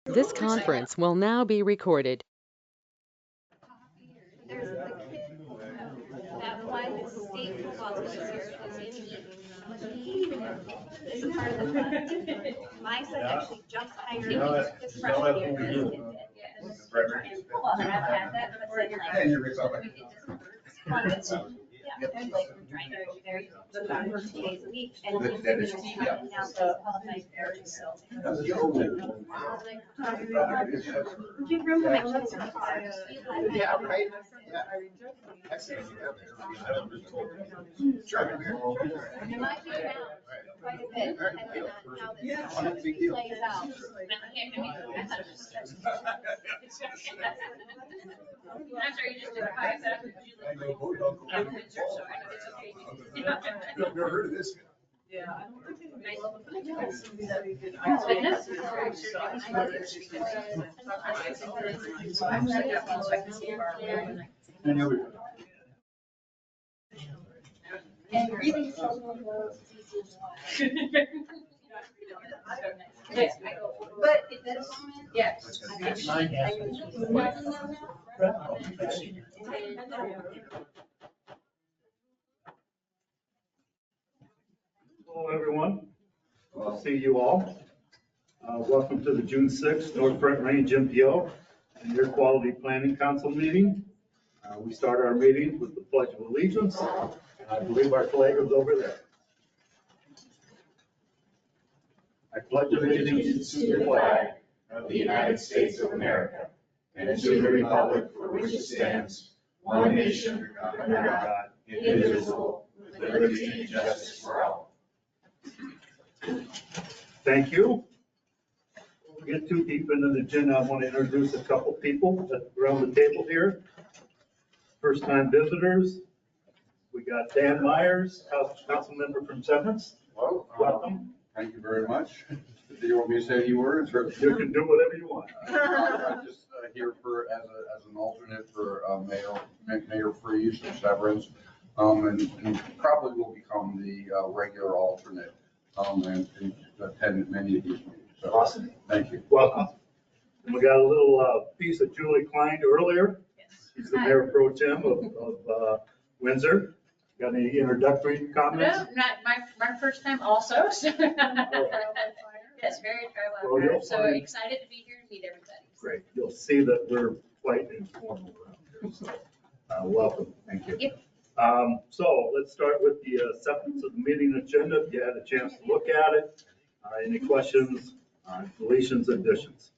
This conference will now be recorded. There's the kid that won state football this year that's in is part of the my son actually just hired his freshman year. And football, and I've had that, but it's like like we're trying to go there, for 2 days a week, and he's now qualified for it, so. Give room to make sure. Yeah, right. Yeah. It might be around quite a bit, depending on how this plays out. I'm sorry, you just did a 5 that I've never heard of this. Yeah, I don't think anybody. Any other? And breathing so low. Yes. But at this moment. Yes. Hello, everyone. I'll see you all. Welcome to the June 6th North Front Range NPO and Air Quality Planning Council meeting. We start our meeting with the Pledge of Allegiance. And I believe our flag is over there. I pledge allegiance to the flag of the United States of America and to the republic for which it stands, one nation, under God, indivisible, with liberty and justice for all. Thank you. Before we get too deep into the agenda, I want to introduce a couple people around the table here. First-time visitors. We got Dan Myers, council member from Severance. Well, Welcome. thank you very much. Do you want me to say a few words? Or? You can do whatever you want. I'm just here as an alternate for Mayor Freeze of Severance, and probably will become the regular alternate and attend many of these meetings. So, Awesome. Thank you. Welcome. And we got a little piece of Julie Klein earlier. She's the Mayor Pro Tem of Windsor. Got any introductory comments? No, not my first time also, so. Yes, very Well, you'll trial, so find- excited to be here and meet everybody. Great. You'll see that we're quite informal around here. So, welcome. Thank you. Yep. So let's start with the acceptance of the meeting agenda. If you had a chance to look at it, any questions, deletions, additions?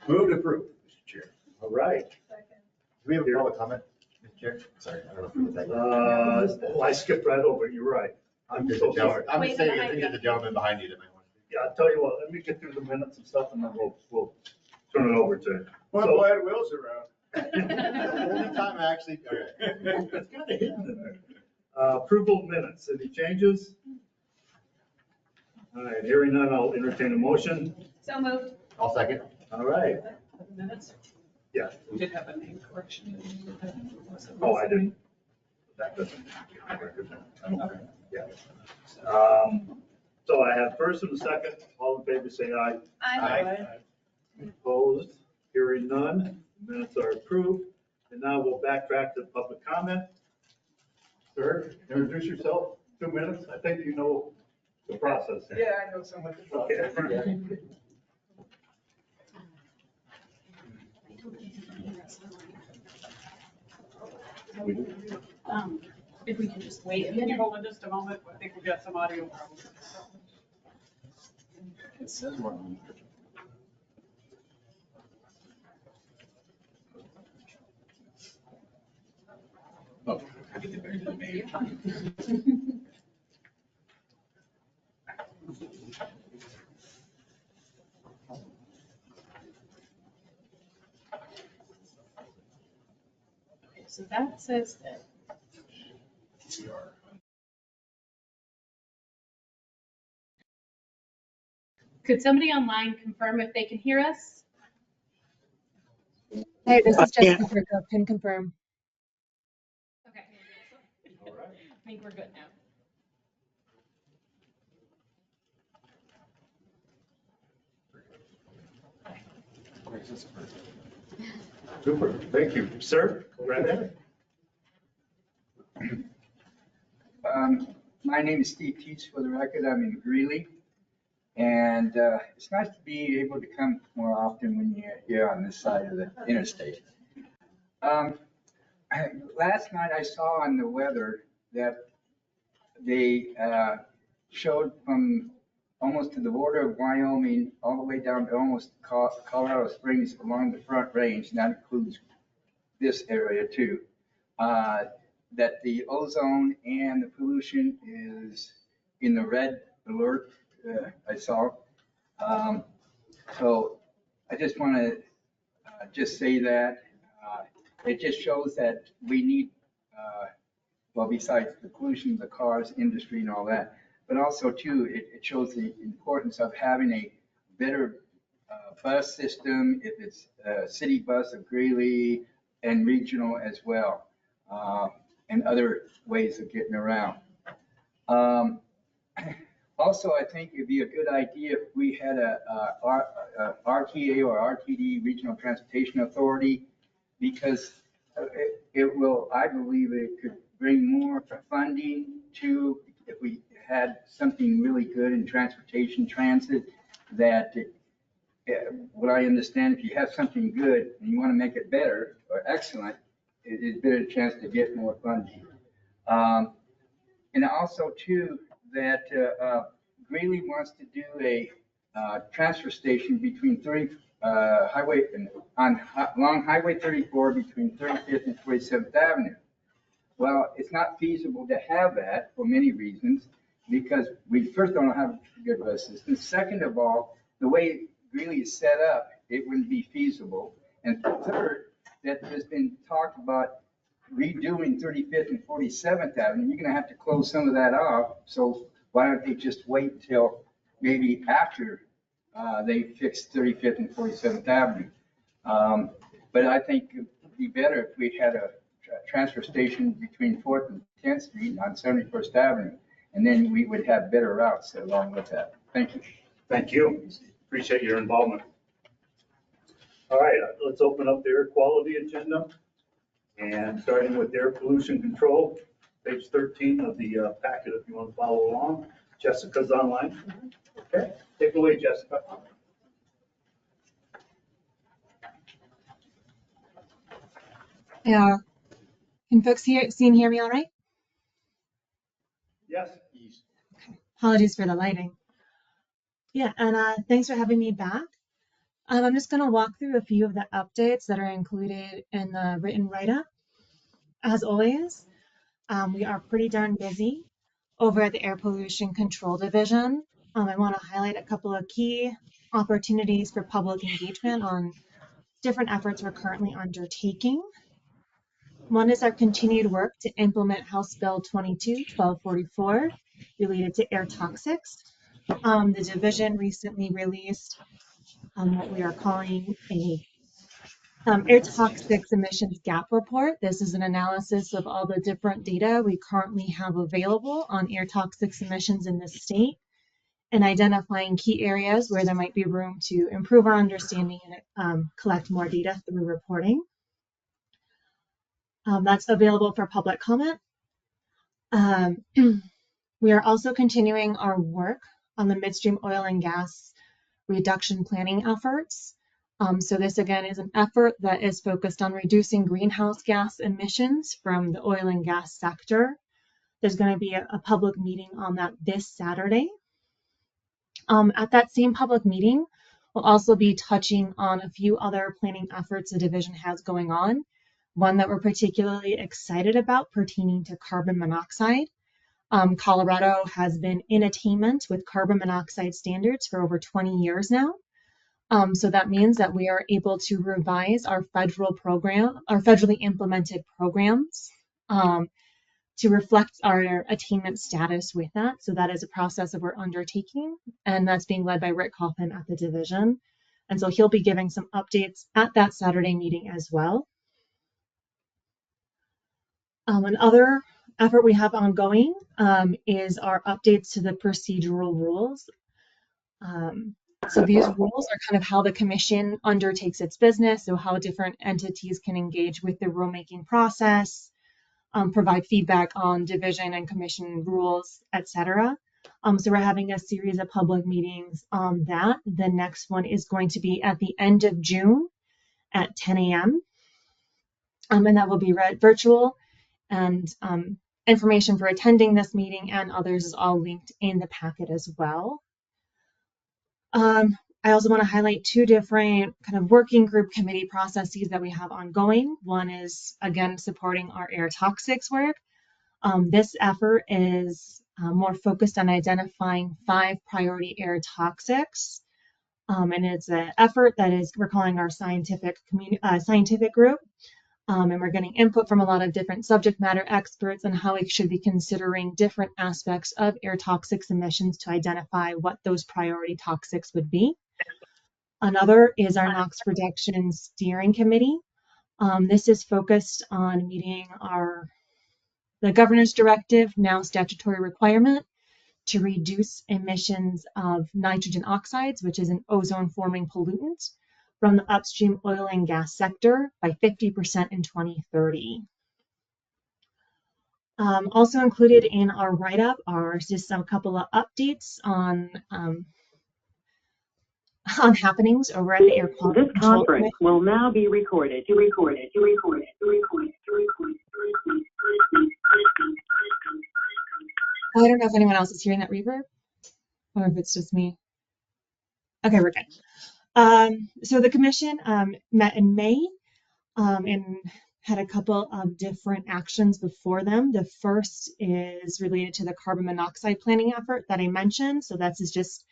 Move to approve, Mr. Chair. All right. Second. Do we have a public comment, Mr. Chair? Sorry, I don't know if we can take I skipped right over it. You're right. I'm so sorry. I'm just saying, I think there's a gentleman behind you that might want to. Yeah, I'll tell you what, let me get through the minutes and stuff and then we'll turn it over to you. Well, So- glad Will's around. Only time I actually, okay. It's kind of hidden in there. Approval of minutes, any changes? All right, hearing none, I'll entertain a motion. So moved. I'll second. All right, The minutes, yeah. we did have a name correction. Oh, I didn't. That doesn't. Okay. Yeah. So I have first and a second, all in favor say aye. Aye. Opposed, hearing none, minutes are approved. And now we'll backtrack to public comment. Sir, introduce yourself, 2 minutes. I think you know the process. Yeah, I know so much about Okay. that. If we can just wait, can you hold on just a moment? I think we've got some audio problems. It says one on the picture. Oh, I can get back to the main. Okay, so that says that. Could somebody online confirm if they can hear us? Hey, this is Jessica Perko. Can confirm. Okay. All right. I think we're good now. Super, thank you. Sir, go right ahead. My name is Steve Teets, for the record. I'm in Greeley. And it's nice to be able to come more often when you're here on this side of the interstate. Last night I saw on the weather that they showed from almost to the border of Wyoming, all the way down to almost Colorado Springs along the Front Range, and that includes this area too, that the ozone and the pollution is in the red alert, I saw. So I just want to just say that it just shows that we need, well, besides the pollution, the cars, industry and all that, but also too, it shows the importance of having a better bus system, if it's a city bus of Greeley and regional as well, and other ways of getting around. Also, I think it'd be a good idea if we had a RTA or RTD, Regional Transportation Authority, because it will, I believe it could bring more funding to, if we had something really good in transportation transit, that what I understand, if you have something good and you want to make it better or excellent, it's a better chance to get more funding. And also too, that Greeley wants to do a transfer station between along Highway 34 between 35th and 47th Avenue. Well, it's not feasible to have that for many reasons, because we first don't have a good bus system. Second of all, the way Greeley is set up, it wouldn't be feasible. And third, that there's been talk about redoing 35th and 47th Avenue. You're going to have to close some of that off. So why don't they just wait until maybe after they fix 35th and 47th Avenue? But I think it'd be better if we had a transfer station between 4th and 10th Street on 71st Avenue, and then we would have better routes along with that. Thank you. Thank you. Appreciate your involvement. All right, let's open up the air quality agenda. And starting with air pollution control, page 13 of the packet, if you want to follow along. Jessica's online. Okay, take it away, Jessica. Yeah. Can folks see and hear me all right? Yes. Apologies for the lighting. Yeah, and thanks for having me back. I'm just going to walk through a few of the updates that are included in the written write-up. As always, we are pretty darn busy over at the Air Pollution Control Division. I want to highlight a couple of key opportunities for public engagement on different efforts we're currently undertaking. One is our continued work to implement House Bill 22-1244 related to air toxics. The division recently released what we are calling a air toxics emissions gap report. This is an analysis of all the different data we currently have available on air toxics emissions in the state, and identifying key areas where there might be room to improve our understanding and collect more data through reporting. That's available for public comment. We are also continuing our work on the midstream oil and gas reduction planning efforts. So this again is an effort that is focused on reducing greenhouse gas emissions from the oil and gas sector. There's going to be a public meeting on that this Saturday. At that same public meeting, we'll also be touching on a few other planning efforts the division has going on. One that we're particularly excited about pertaining to carbon monoxide. Colorado has been in attainment with carbon monoxide standards for over 20 years now. So that means that we are able to revise our federally implemented programs to reflect our attainment status with that. So that is a process that we're undertaking, and that's being led by Rick Kaufman at the division. And so he'll be giving some updates at that Saturday meeting as well. Another effort we have ongoing is our updates to the procedural rules. So these rules are kind of how the commission undertakes its business, so how different entities can engage with the rulemaking process, provide feedback on division and commission rules, etc. So we're having a series of public meetings on that. The next one is going to be at the end of June at 10 a.m. And that will be virtual, and information for attending this meeting and others is all linked in the packet as well. I also want to highlight two different kind of working group committee processes that we have ongoing. One is, again, supporting our air toxics work. This effort is more focused on identifying 5 priority air toxics. And it's an effort that we're calling our scientific group. And we're getting input from a lot of different subject matter experts on how we should be considering different aspects of air toxics emissions to identify what those priority toxics would be. Another is our NOx reduction steering committee. This is focused on meeting the governor's directive, now statutory requirement, to reduce emissions of nitrogen oxides, which is an ozone-forming pollutant, from the upstream oil and gas sector by 50% in 2030. Also included in our write-up are just a couple of updates on happenings over at the Air Quality This Control conference will now be recorded. I don't know if anyone else is hearing that reverb or if it's just me. Okay, we're good. So the commission met in May and had a couple of different actions before them. The first is related to the carbon monoxide planning effort that I mentioned. So that's just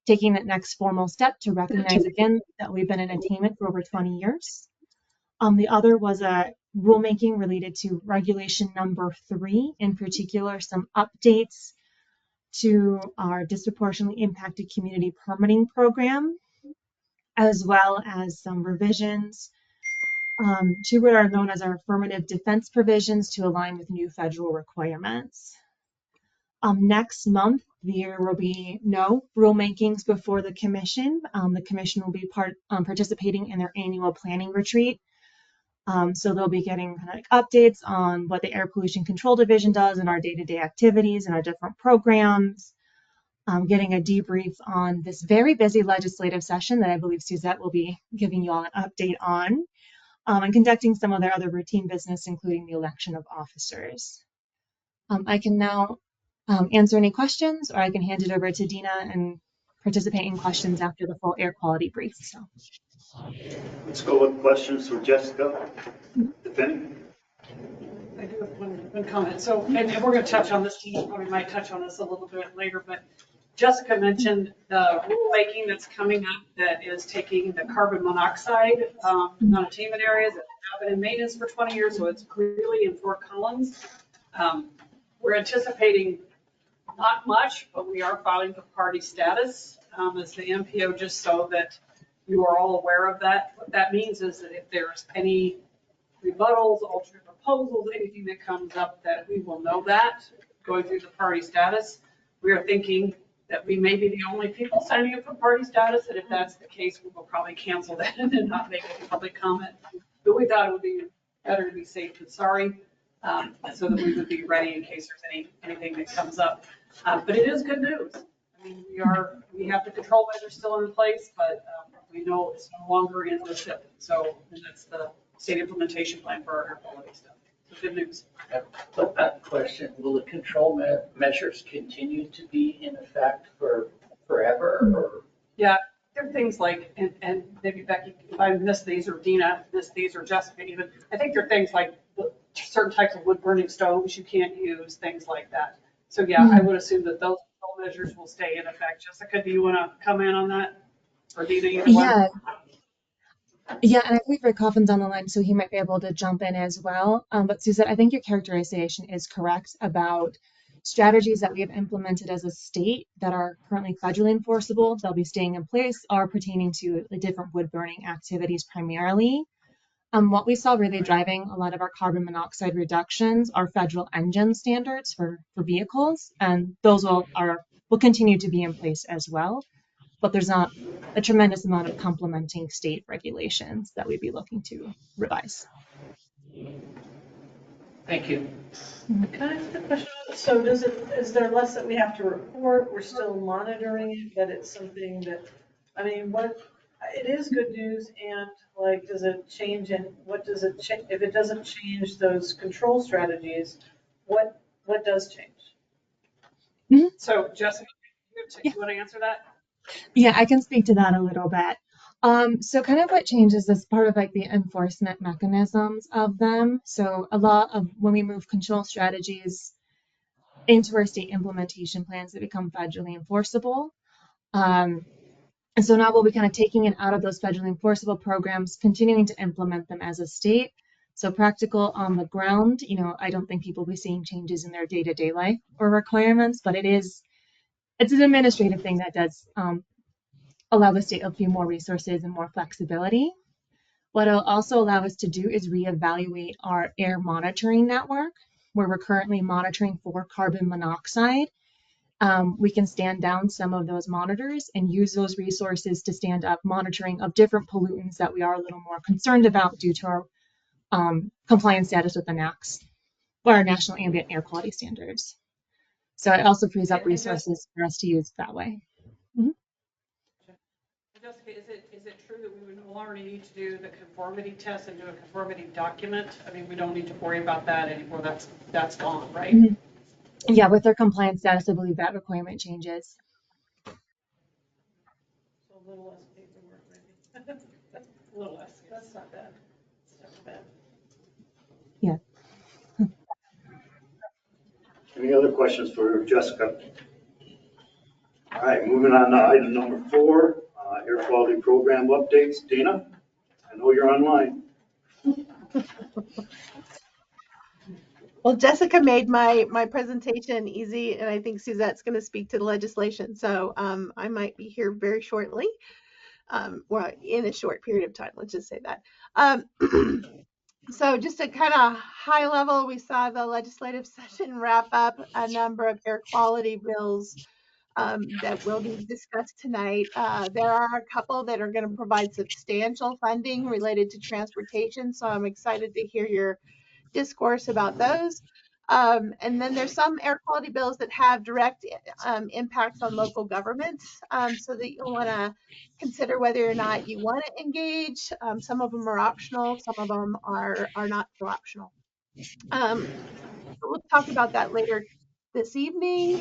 taking that next formal step to recognize again that we've been in attainment for over 20 years. The other was a rulemaking related to regulation number 3, in particular, some updates to our disproportionately impacted community permitting program, as well as some revisions to what are known as our affirmative defense provisions to align with new federal requirements. Next month, there will be no rulemakings before the commission. The commission will be participating in their annual planning retreat. So they'll be getting kind of updates on what the Air Pollution Control Division does in our day-to-day activities and our different programs, getting a debrief on this very busy legislative session that I believe Suzette will be giving you all an update on, and conducting some of their other routine business, including the election of officers. I can now answer any questions, or I can hand it over to Dina and participate in questions after the full air quality brief. So. Let's go with questions for Jessica, if any. I do have one comment. So, and we're going to touch on this, we might touch on this a little bit later, but Jessica mentioned the rulemaking that's coming up that is taking the carbon monoxide non-attainment areas that have been in maintenance for 20 years. So it's clearly in Fort Collins. We're anticipating not much, but we are filing for party status as the NPO, just so that you are all aware of that. What that means is that if there's any rebuttals, alternate proposals, anything that comes up, that we will know that going through the party status. We are thinking that we may be the only people signing up for party status, and if that's the case, we will probably cancel that and not make a public comment. But we thought it would be better to be safe than sorry, so that we would be ready in case there's anything that comes up. But it is good news. I mean, we have the control measures still in place, but we know it's no longer in the SIP. So, and that's the state implementation plan for our air quality stuff. So good news. But that question, will the control measures continue to be in effect for forever? Or? Yeah, there are things like, and maybe Becky, if I missed these, or Dina missed these, or Jessica even, I think there are things like certain types of wood burning stoves you can't use, things like that. So yeah, I would assume that those control measures will stay in effect. Jessica, do you want to comment on that? Or Dina, either one? Yeah, and I believe Rick Coffin's on the line, so he might be able to jump in as well. But Suzette, I think your characterization is correct about strategies that we have implemented as a state that are currently federally enforceable. They'll be staying in place, are pertaining to the different wood burning activities primarily. What we saw really driving a lot of our carbon monoxide reductions are federal engine standards for vehicles, and those will continue to be in place as well. but there's not a tremendous amount of complementing state regulations that we'd be looking to revise. Thank you. Can I ask a question? So is there less that we have to report? We're still monitoring it, but it's something that, I mean, it is good news, and like, does it change, and what does it change? If it doesn't change those control strategies, what does change? Mhm. So Jessica, Yeah. you want to answer that? Yeah, I can speak to that a little bit. So kind of what changes is part of like the enforcement mechanisms of them. So a lot of when we move control strategies into our state implementation plans, they become federally enforceable. And so now we'll be kind of taking it out of those federally enforceable programs, continuing to implement them as a state. So practical on the ground, I don't think people will be seeing changes in their day-to-day life or requirements, but it's an administrative thing that does allow the state a few more resources and more flexibility. What it'll also allow us to do is reevaluate our air monitoring network, where we're currently monitoring for carbon monoxide. We can stand down some of those monitors and use those resources to stand up monitoring of different pollutants that we are a little more concerned about due to our compliance status with the NAAQS, or our National Ambient Air Quality Standards. So it also frees up resources for us to use that way. Jessica, is it true that we would no longer need to do the conformity test and do a conformity document? I mean, we don't need to worry about that anymore. That's gone, right? Mm-hmm. Yeah, with our compliance status, I believe that requirement changes. So a little less paperwork, maybe. A little less. That's not bad. That's not bad. Yeah. Any other questions for Jessica? All right, moving on to item number 4, air quality program updates. Dana, I know you're online. Well, Jessica made my presentation easy, and I think Suzette's going to speak to the legislation. So I might be here very shortly, well, in a short period of time. Let's just say that. So just a kind of high level, we saw the legislative session wrap up a number of air quality bills that will be discussed tonight. There are a couple that are going to provide substantial funding related to transportation, so I'm excited to hear your discourse about those. And then there's some air quality bills that have direct impacts on local governments, so that you'll want to consider whether or not you want to engage. Some of them are optional, some of them are not so optional. We'll talk about that later this evening.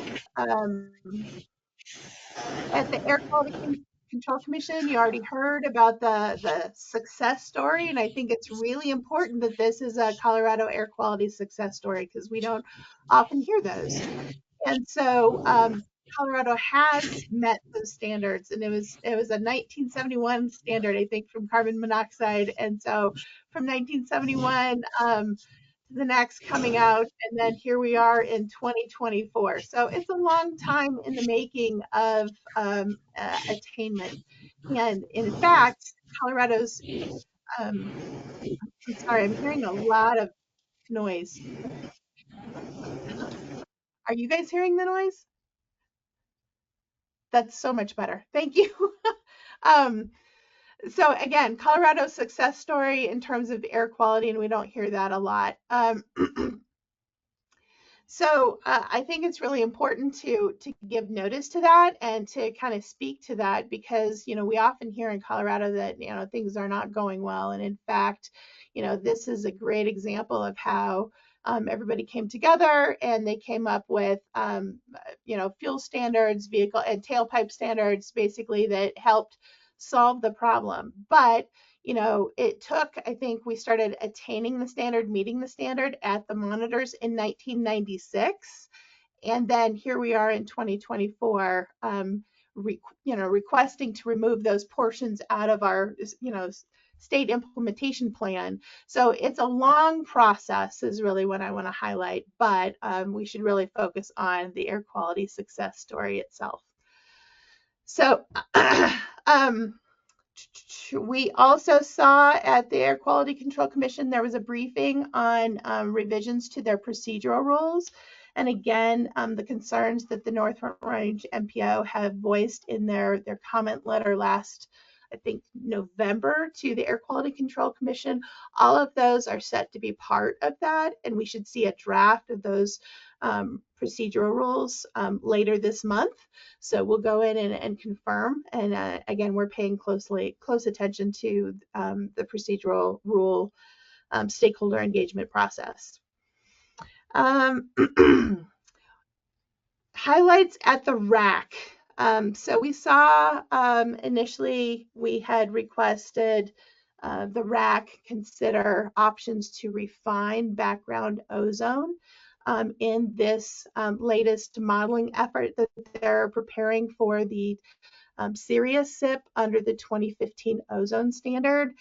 At the Air Quality Control Commission, you already heard about the success story, and I think it's really important that this is a Colorado air quality success story because we don't often hear those. And so Colorado has met those standards, and it was a 1971 standard, I think, from carbon monoxide. And so from 1971, the next coming out, and then here we are in 2024. So it's a long time in the making of attainment. And in fact, Colorado's, I'm sorry, I'm hearing a lot of noise. Are you guys hearing the noise? That's so much better. Thank you. So again, Colorado's success story in terms of air quality, and we don't hear that a lot. So I think it's really important to give notice to that and to kind of speak to that because, we often hear in Colorado that, things are not going well. And in fact, this is a great example of how everybody came together and they came up with, fuel standards, vehicle and tailpipe standards, basically that helped solve the problem. But it took, I think we started attaining the standard, meeting the standard at the monitors in 1996. And then here we are in 2024, requesting to remove those portions out of our, state implementation plan. So it's a long process is really what I want to highlight, but we should really focus on the air quality success story itself. So, we also saw at the Air Quality Control Commission, there was a briefing on revisions to their procedural rules. And again, the concerns that the North Front Range NPO have voiced in their comment letter last, I think, November to the Air Quality Control Commission, all of those are set to be part of that, and we should see a draft of those procedural rules later this month. So we'll go in and confirm. And again, we're paying close attention to the procedural rule stakeholder engagement process. Highlights at the RAC. So we saw initially we had requested the RAC consider options to refine background ozone in this latest modeling effort that they're preparing for the Sirius SIP under the 2015 ozone standard.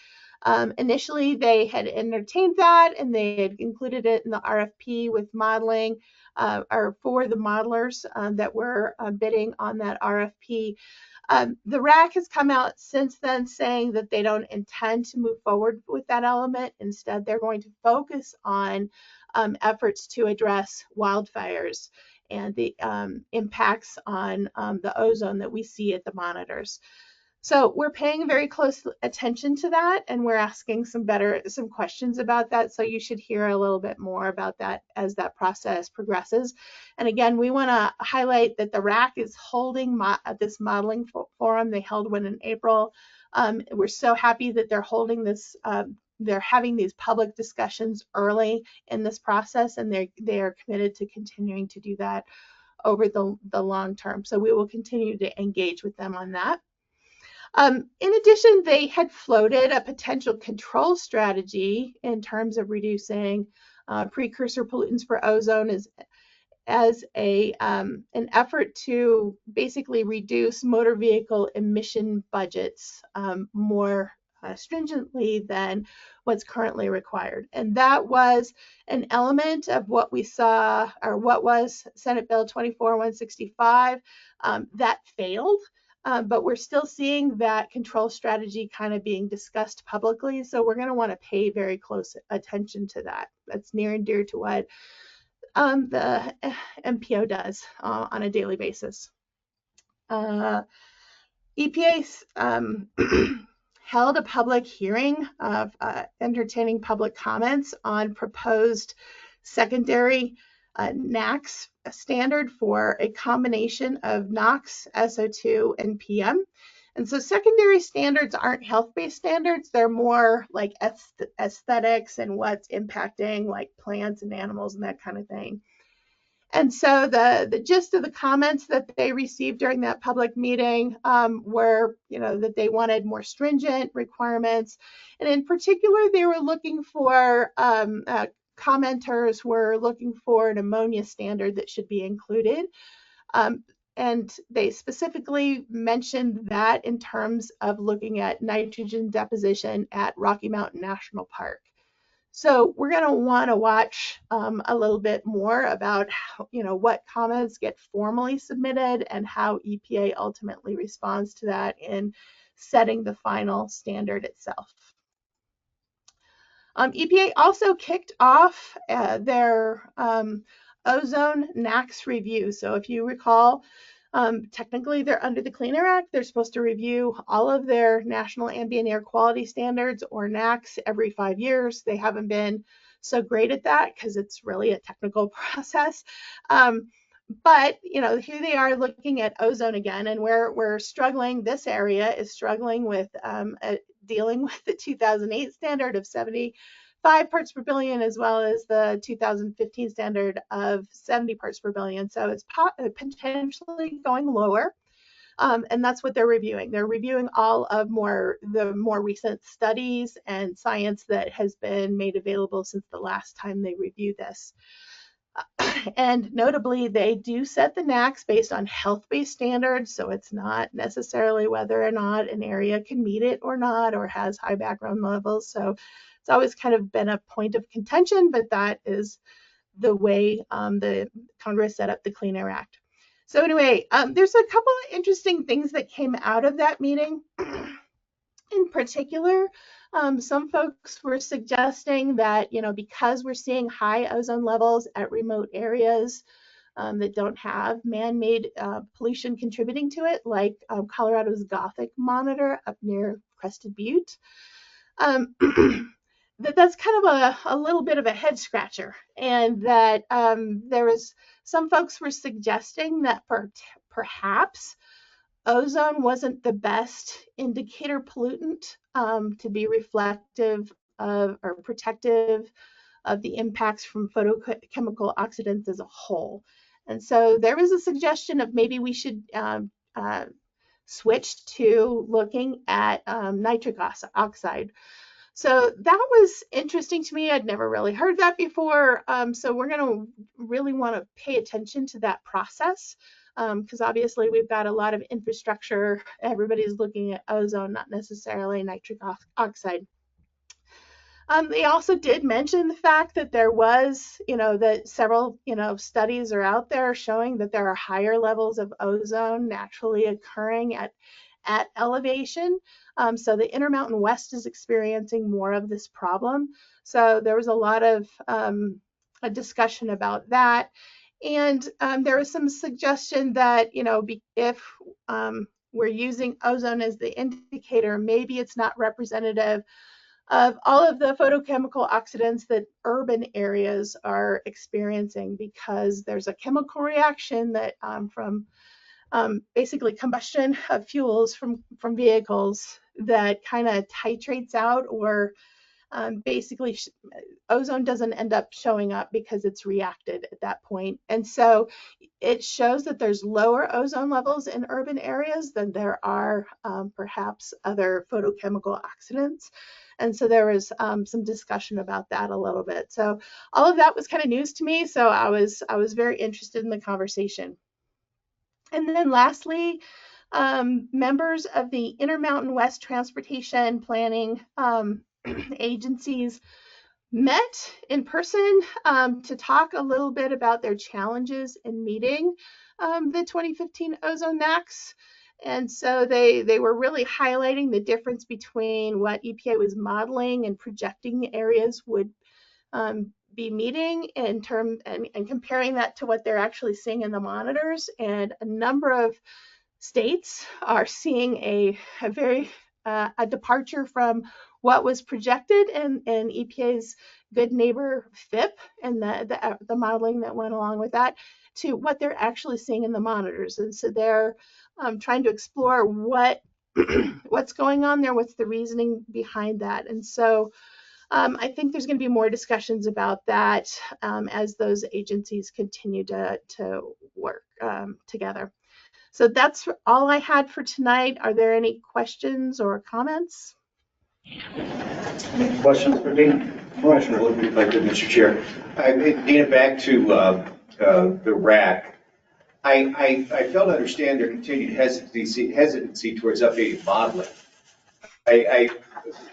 Initially, they had entertained that and they had included it in the RFP with modeling or for the modelers that were bidding on that RFP. The RAC has come out since then saying that they don't intend to move forward with that element. Instead, they're going to focus on efforts to address wildfires and the impacts on the ozone that we see at the monitors. So we're paying very close attention to that, and we're asking some questions about that. So you should hear a little bit more about that as that process progresses. And again, we want to highlight that the RAC is holding this modeling forum. They held one in April. We're so happy that they're holding this. They're having these public discussions early in this process, and they are committed to continuing to do that over the long term. So we will continue to engage with them on that. In addition, they had floated a potential control strategy in terms of reducing precursor pollutants for ozone as an effort to basically reduce motor vehicle emission budgets more stringently than what's currently required. And that was an element of what we saw, or what was Senate Bill 24-165 that failed. But we're still seeing that control strategy kind of being discussed publicly. So we're going to want to pay very close attention to that. That's near and dear to what the MPO does on a daily basis. EPA held a public hearing of entertaining public comments on proposed secondary NAAQS standard for a combination of NOx, SO2, and PM. And so secondary standards aren't health-based standards. They're more like aesthetics and what's impacting like plants and animals and that kind of thing. And so the gist of the comments that they received during that public meeting were, that they wanted more stringent requirements. And in particular, they were looking for, commenters were looking for an ammonia standard that should be included. And they specifically mentioned that in terms of looking at nitrogen deposition at Rocky Mountain National Park. So we're going to want to watch a little bit more about how, what comments get formally submitted and how EPA ultimately responds to that in setting the final standard itself. EPA also kicked off their ozone NAAQS review. So if you recall, technically they're under the Clean Air Act. They're supposed to review all of their national ambient air quality standards, or NAAQS, every 5 years. They haven't been so great at that because it's really a technical process. But here they are looking at ozone again, and we're struggling. This area is struggling with dealing with the 2008 standard of 75 parts per billion, as well as the 2015 standard of 70 parts per billion. So it's potentially going lower. And that's what they're reviewing. They're reviewing all of the more recent studies and science that has been made available since the last time they reviewed this. And notably, they do set the NAAQS based on health-based standards, so it's not necessarily whether or not an area can meet it or not, or has high background levels. So it's always kind of been a point of contention, but that is the way the Congress set up the Clean Air Act. So anyway, there's a couple of interesting things that came out of that meeting. In particular, some folks were suggesting that, because we're seeing high ozone levels at remote areas that don't have man-made pollution contributing to it, like Colorado's Gothic monitor up near Crested Butte, that's kind of a little bit of a head scratcher, and that some folks were suggesting that perhaps ozone wasn't the best indicator pollutant to be reflective of or protective of the impacts from photochemical oxidants as a whole. And so there was a suggestion of maybe we should switch to looking at nitric oxide. So that was interesting to me. I'd never really heard that before. So we're going to really want to pay attention to that process because obviously we've got a lot of infrastructure. Everybody's looking at ozone, not necessarily nitric oxide. They also did mention the fact that there was, that several, studies are out there showing that there are higher levels of ozone naturally occurring at elevation. So the Intermountain West is experiencing more of this problem. So there was a lot of a discussion about that. And there was some suggestion that, if we're using ozone as the indicator, maybe it's not representative of all of the photochemical oxidants that urban areas are experiencing, because there's a chemical reaction that from basically combustion of fuels from vehicles that kind of titrates out, or basically ozone doesn't end up showing up because it's reacted at that point. And so it shows that there's lower ozone levels in urban areas than there are perhaps other photochemical oxidants. And so there was some discussion about that a little bit. So all of that was kind of news to me. So I was very interested in the conversation. And then lastly, members of the Intermountain West Transportation Planning agencies met in person to talk a little bit about their challenges in meeting the 2015 ozone max. And so they were really highlighting the difference between what EPA was modeling and projecting the areas would be meeting in terms, and comparing that to what they're actually seeing in the monitors. And a number of states are seeing a very a departure from what was projected in EPA's Good Neighbor FIP and the modeling that went along with that, to what they're actually seeing in the monitors. And so they're trying to explore what's going on there, what's the reasoning behind that. And so I think there's going to be more discussions about that as those agencies continue to work together. So that's all I had for tonight. Are there any questions or comments? Any questions for Dana? Question, if I could, Mr. Chair. Dana, back to the RAC. I fail to understand their continued hesitancy towards updated modeling.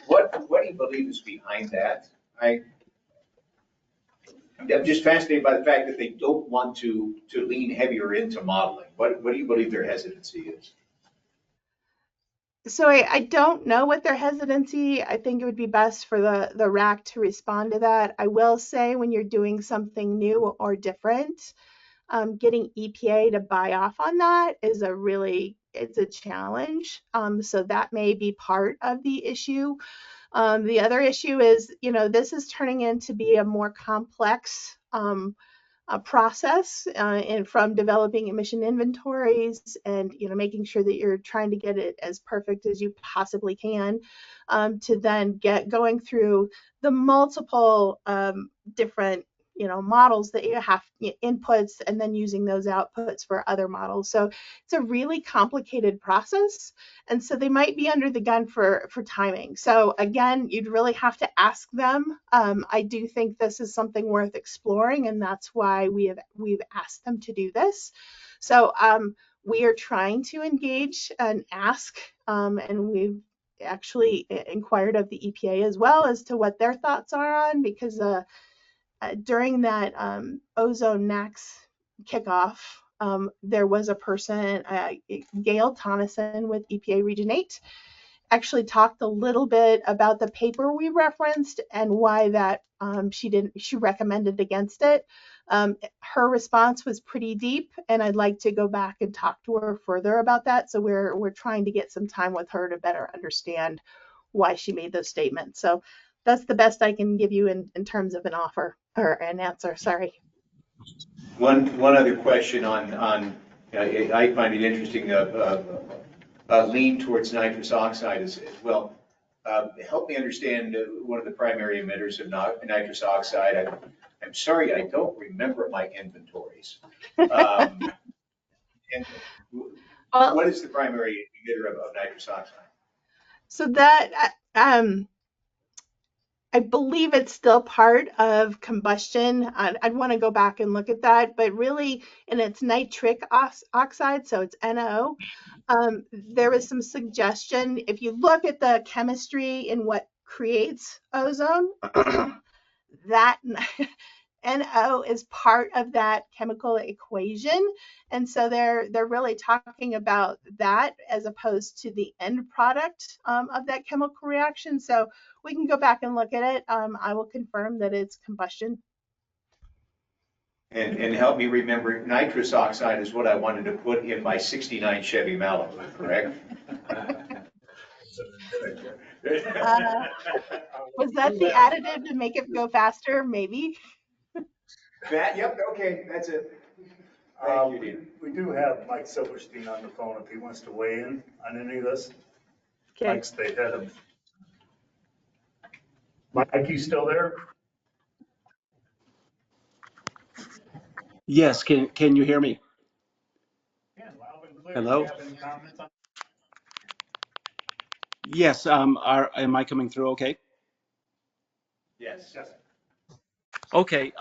What do you believe is behind that? I'm just fascinated by the fact that they don't want to lean heavier into modeling. What do you believe their hesitancy is? So I don't know what their hesitancy. I think it would be best for the RAC to respond to that. I will say, when you're doing something new or different, getting EPA to buy off on that is it's a challenge. So that may be part of the issue. The other issue is, this is turning into be a more complex process, and from developing emission inventories and making sure that you're trying to get it as perfect as you possibly can, to then get going through the multiple different models that you have, inputs, and then using those outputs for other models. So it's a really complicated process, and so they might be under the gun for timing. So again, you'd really have to ask them. I do think this is something worth exploring, and that's why we've asked them to do this. So we are trying to engage and ask, and we've actually inquired of the EPA as well as to what their thoughts are on, because during that ozone max kickoff, there was a person, Gail Tonneson with EPA Region 8, actually talked a little bit about the paper we referenced and why that she recommended against it. Her response was pretty deep, and I'd like to go back and talk to her further about that. So we're trying to get some time with her to better understand why she made those statements. So that's the best I can give you in terms of an offer or an answer. Sorry. One other question on I find it interesting, lean towards nitrous oxide as well. Help me understand one of the primary emitters of nitrous oxide. I'm sorry, I don't remember my inventories. And what is the primary emitter of nitrous oxide? So that I believe it's still part of combustion. I'd want to go back and look at that, but really, and it's nitric oxide, so it's NO. There was some suggestion. If you look at the chemistry in what creates ozone, that NO is part of that chemical equation. And so they're really talking about that as opposed to the end product of that chemical reaction. So we can go back and look at it. I will confirm that it's combustion. And help me remember, nitrous oxide is what I wanted to put in my '69 Chevy Malibu, correct? Was that the additive to make it go faster? Maybe. Yep, okay, that's it. Thank you, Dean. We do have Mike Silverstein on the phone if he wants to weigh in on any of this. Okay. Mike's the head of. Mike, you still there? Yes, can you hear me? Yeah, loud and clear. Hello? Do you have any comments on? Yes, am I coming through okay? Yes. Yes. Okay,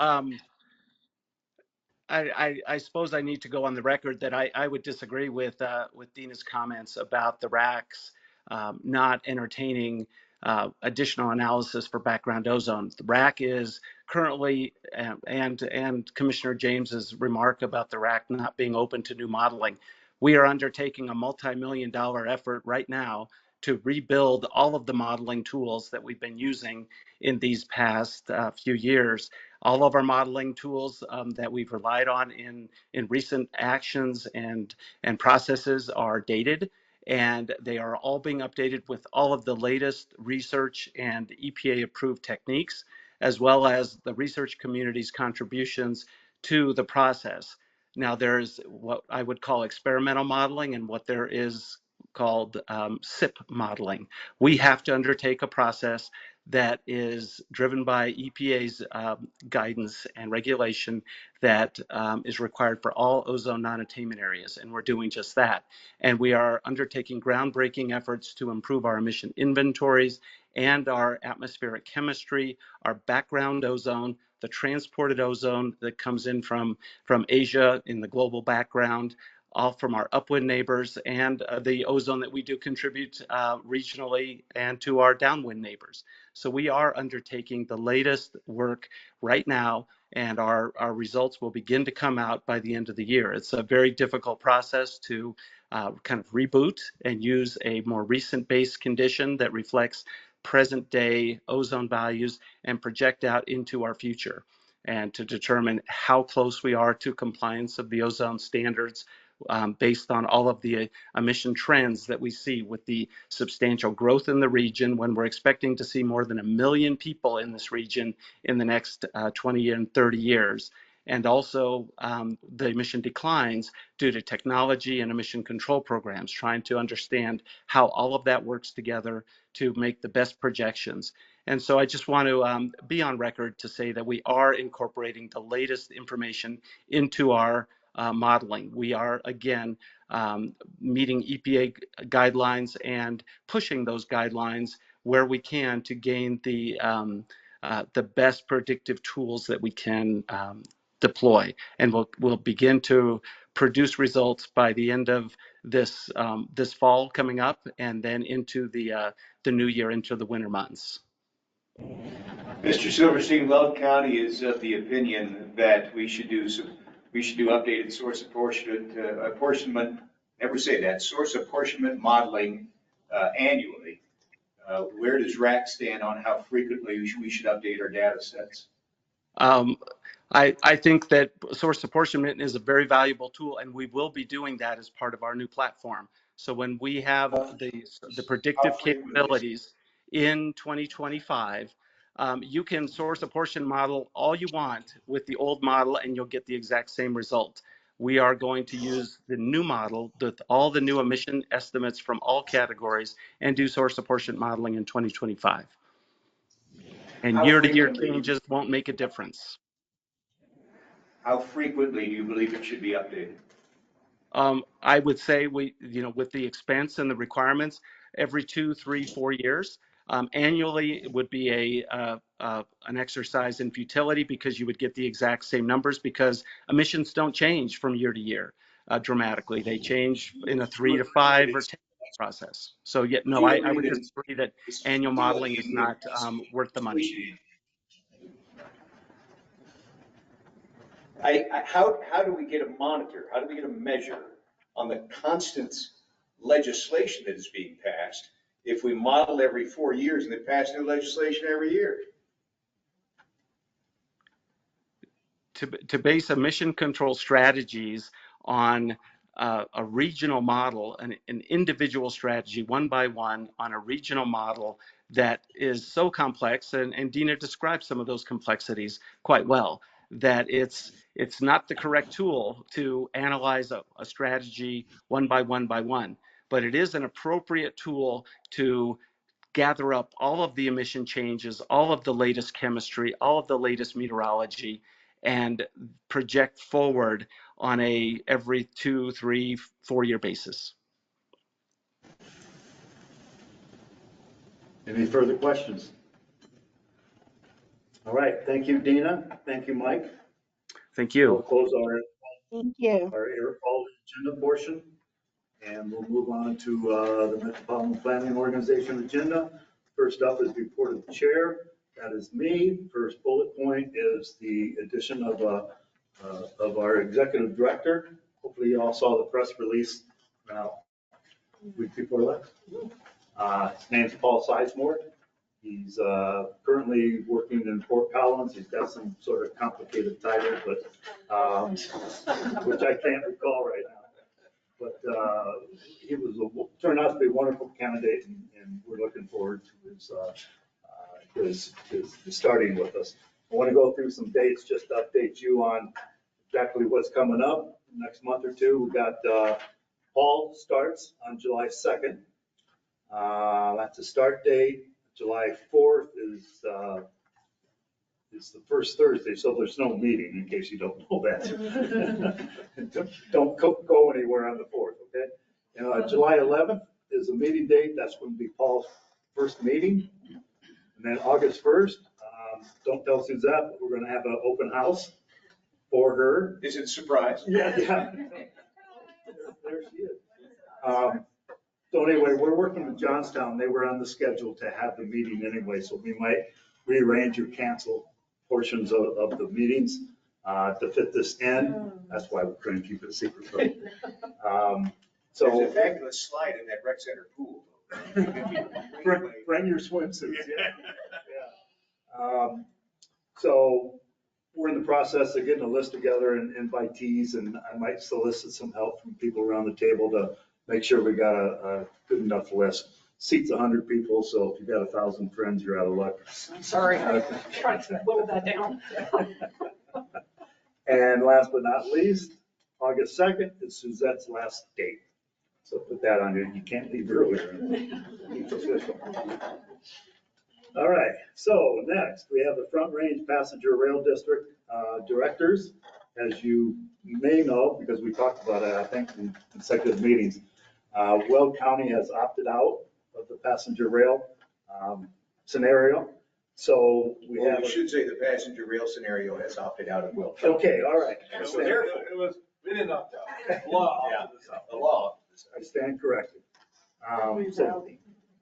I suppose I need to go on the record that I would disagree with Dina's comments about the RACs not entertaining additional analysis for background ozone. The RAC is currently, and Commissioner James's remark about the RAC not being open to new modeling, we are undertaking a multi-million-dollar effort right now to rebuild all of the modeling tools that we've been using in these past few years. All of our modeling tools that we've relied on in recent actions and processes are dated, and they are all being updated with all of the latest research and EPA approved techniques, as well as the research community's contributions to the process. Now, there's what I would call experimental modeling and what there is called SIP modeling. We have to undertake a process that is driven by EPA's guidance and regulation that is required for all ozone non-attainment areas, and we're doing just that. And we are undertaking groundbreaking efforts to improve our emission inventories and our atmospheric chemistry, our background ozone, the transported ozone that comes in from Asia in the global background, all from our upwind neighbors, and the ozone that we do contribute regionally and to our downwind neighbors. So we are undertaking the latest work right now, and our results will begin to come out by the end of the year. It's a very difficult process to kind of reboot and use a more recent base condition that reflects present day ozone values and project out into our future, and to determine how close we are to compliance of the ozone standards based on all of the emission trends that we see with the substantial growth in the region, when we're expecting to see more than 1 million people in this region in the next 20 and 30 years. And also the emission declines due to technology and emission control programs, trying to understand how all of that works together to make the best projections. And so I just want to be on record to say that we are incorporating the latest information into our modeling. We are, again, meeting EPA guidelines and pushing those guidelines where we can to gain the best predictive tools that we can deploy. And we'll begin to produce results by the end of this this fall coming up, and then into the new year, into the winter months. Mr. Silverstein, Weld County is of the opinion that we should do updated source apportionment, never say that, source apportionment modeling annually. Where does RAC stand on how frequently we should update our data sets? I think that source apportionment is a very valuable tool, and we will be doing that as part of our new platform. So when we have the predictive capabilities in 2025, you can source apportion model all you want with the old model, and you'll get the exact same result. We are going to use the new model with all the new emission estimates from all categories and do source apportionment modeling in 2025. And year-to-year changes won't make a difference. How frequently do you believe it should be updated? I would say with the expense and the requirements, every 2, 3, 4 years. Annually, it would be an exercise in futility because you would get the exact same numbers because emissions don't change from year to year dramatically. They change in a 3 to 5 or 10 process. So I would disagree that annual modeling is not worth the money. How do we get a monitor? How do we get a measure on the constant legislation that is being passed if we model every 4 years and they pass new legislation every year? To base emission control strategies on a regional model, an individual strategy, one by one, on a regional model that is so complex, and Dina described some of those complexities quite well, that it's not the correct tool to analyze a strategy one by one, but it is an appropriate tool to gather up all of the emission changes, all of the latest chemistry, all of the latest meteorology, and project forward on a every 2, 3, 4 year basis. Any further questions? All right, thank you, Dina. Thank you, Mike. Thank you. We'll close our Thank you. air quality agenda portion, and we'll move on to the Metropolitan Planning Organization agenda. First up is report of the chair. That is me. First bullet point is the addition of our executive director. Hopefully you all saw the press release a week before last. His name's Paul Sizemore. He's currently working in Fort Collins. He's got some sort of complicated title, but which I can't recall right now. But he turned out to be a wonderful candidate, and we're looking forward to his starting with us. I want to go through some dates just to update you on exactly what's coming up next month or two. We got Paul starts on July 2nd. That's a start date. July 4th is the first Thursday, so there's no meeting, in case you don't know that. Don't go anywhere on the 4th, okay? July 11th is a meeting date. That's going to be Paul's first meeting. And then August 1st, don't tell Suzette, but we're going to have an open house for her. Is it a surprise? Yeah. There she is. So anyway, we're working with Johnstown. They were on the schedule to have the meeting anyway, so we might rearrange or cancel portions of the meetings to fit this in. That's why we're trying to keep it a secret. So there's a fabulous slide in that rec center pool. Bring your swimsuits. Yeah. So we're in the process of getting a list together and invitees, and I might solicit some help from people around the table to make sure we got a good enough list. Seats 100 people, so if you got 1,000 friends, you're out of luck. I'm sorry, I'm trying to whittle that down. And last but not least, August 2nd is Suzette's last date. So put that on you. You can't leave earlier. It's official. All right, so next we have the Front Range Passenger Rail District directors. As you may know, because we talked about it, I think, in consecutive meetings, Weld County has opted out of the passenger rail scenario. So we should say the passenger rail scenario has opted out of Weld County. Okay, all right. So therefore, we didn't opt out. The law. Yeah, the law. I stand corrected.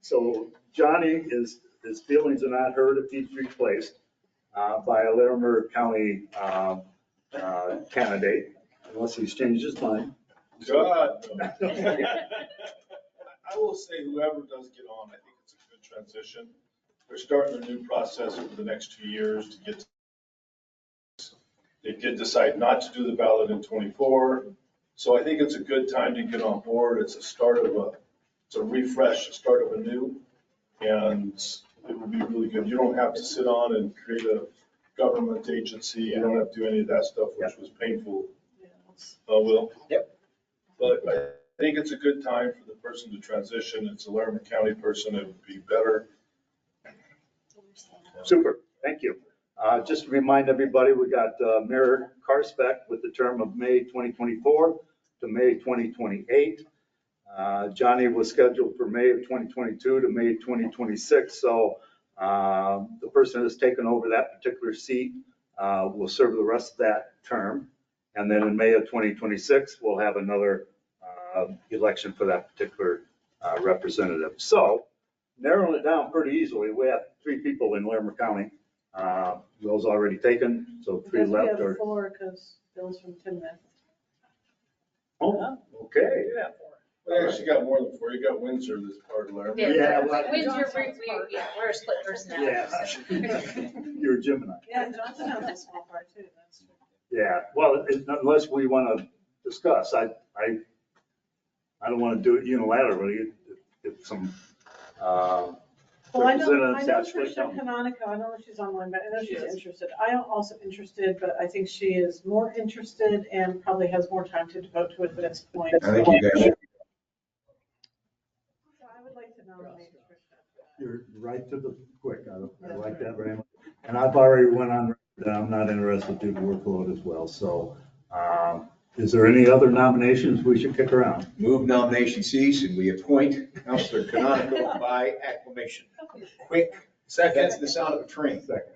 So Johnny, his feelings are not hurt if he's replaced by a Larimer County candidate, unless he's changed his mind. God. I will say whoever does get on, I think it's a good transition. They're starting a new process over the next 2 years to get. They did decide not to do the ballot in '24. So I think it's a good time to get on board. It's it's a refresh, a start of a new, and it will be really good. You don't have to sit on and create a government agency. You don't have to do any of that stuff, which was painful. Will? Yep. But I think it's a good time for the person to transition. It's a Laramie County person. It would be better. Super, thank you. Just to remind everybody, we got Mayor Carspect with the term of May 2024 to May 2028. Johnny was scheduled for May of 2022 to May 2026. So the person who's taken over that particular seat will serve the rest of that term. And then in May of 2026, we'll have another election for that particular representative. So narrowing it down pretty easily, we have 3 people in Larimer County. Will's already taken, so 3 left. We have 4 because Bill's from Timnath. Oh, okay. Yeah, 4. We actually got more than 4. You got Windsor that's part of Laramie. Yeah, well, Windsor, we're a split personality. Yeah. You're a Gemini. Yeah, Johnson has a small part too. That's true. Yeah, well, unless we want to discuss, I don't want to do it unilaterally. If some Well, I know representatives actually Trisha come. Canonico, I don't know if she's online, but I know she's interested. I am also interested, but I think she is more interested and probably has more time to devote to it at this point. I think you guys should. So I would like to nominate Trisha. You're right to the quick. I like that very much. And I've already went on record that I'm not interested due to workload as well. So is there any other nominations we should kick around? Move nomination cease and we appoint Councilor Canonical by acclamation. Quick, that's the sound of a train. Second.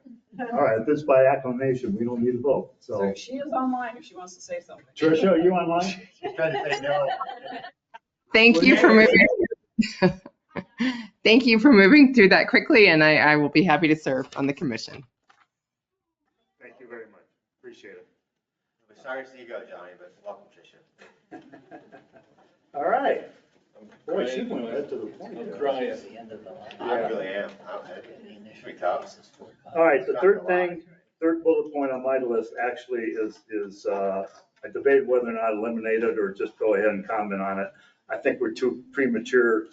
All right, this by acclamation, we don't need a vote. So she is online if she wants to say something. Tricia, are you online? She's trying to say no. Thank you for moving. Thank you for moving through that quickly, and I will be happy to serve on the commission. Thank you very much. Appreciate it. We're sorry to see you go, Johnny, but welcome, Tricia. All right. Boy, she went right to the point. I'm crying. I really am. It's pretty tough. All right, the third bullet point on my list actually is I debate whether or not eliminate it or just go ahead and comment on it. I think we're too premature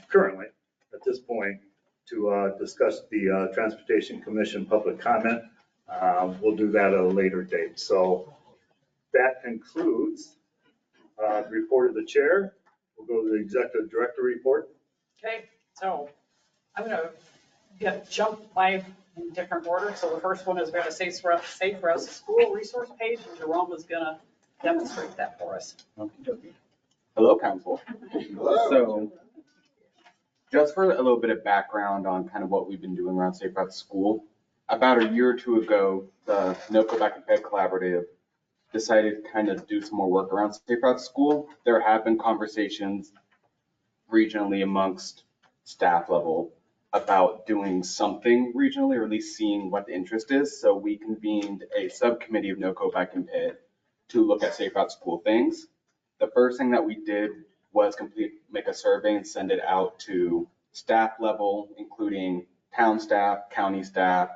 currently at this point to discuss the Transportation Commission public comment. We'll do that at a later date. So that concludes the report of the chair. We'll go to the executive director report. Okay, so I'm going to jump by in different order. So the first one is we have a Safe for Us school resource page, and Jerome is going to demonstrate that for us. Hello, Council. Hello. So just for a little bit of background on kind of what we've been doing around Safe Routes School, about a year or 2 ago, the NOCO Back and Ped Collaborative decided to kind of do some more work around Safe Routes School. There have been conversations regionally amongst staff level about doing something regionally, or at least seeing what the interest is. So we convened a subcommittee of NOCO Back and Ped to look at Safe Routes School things. The first thing that we did was make a survey and send it out to staff level, including town staff, county staff,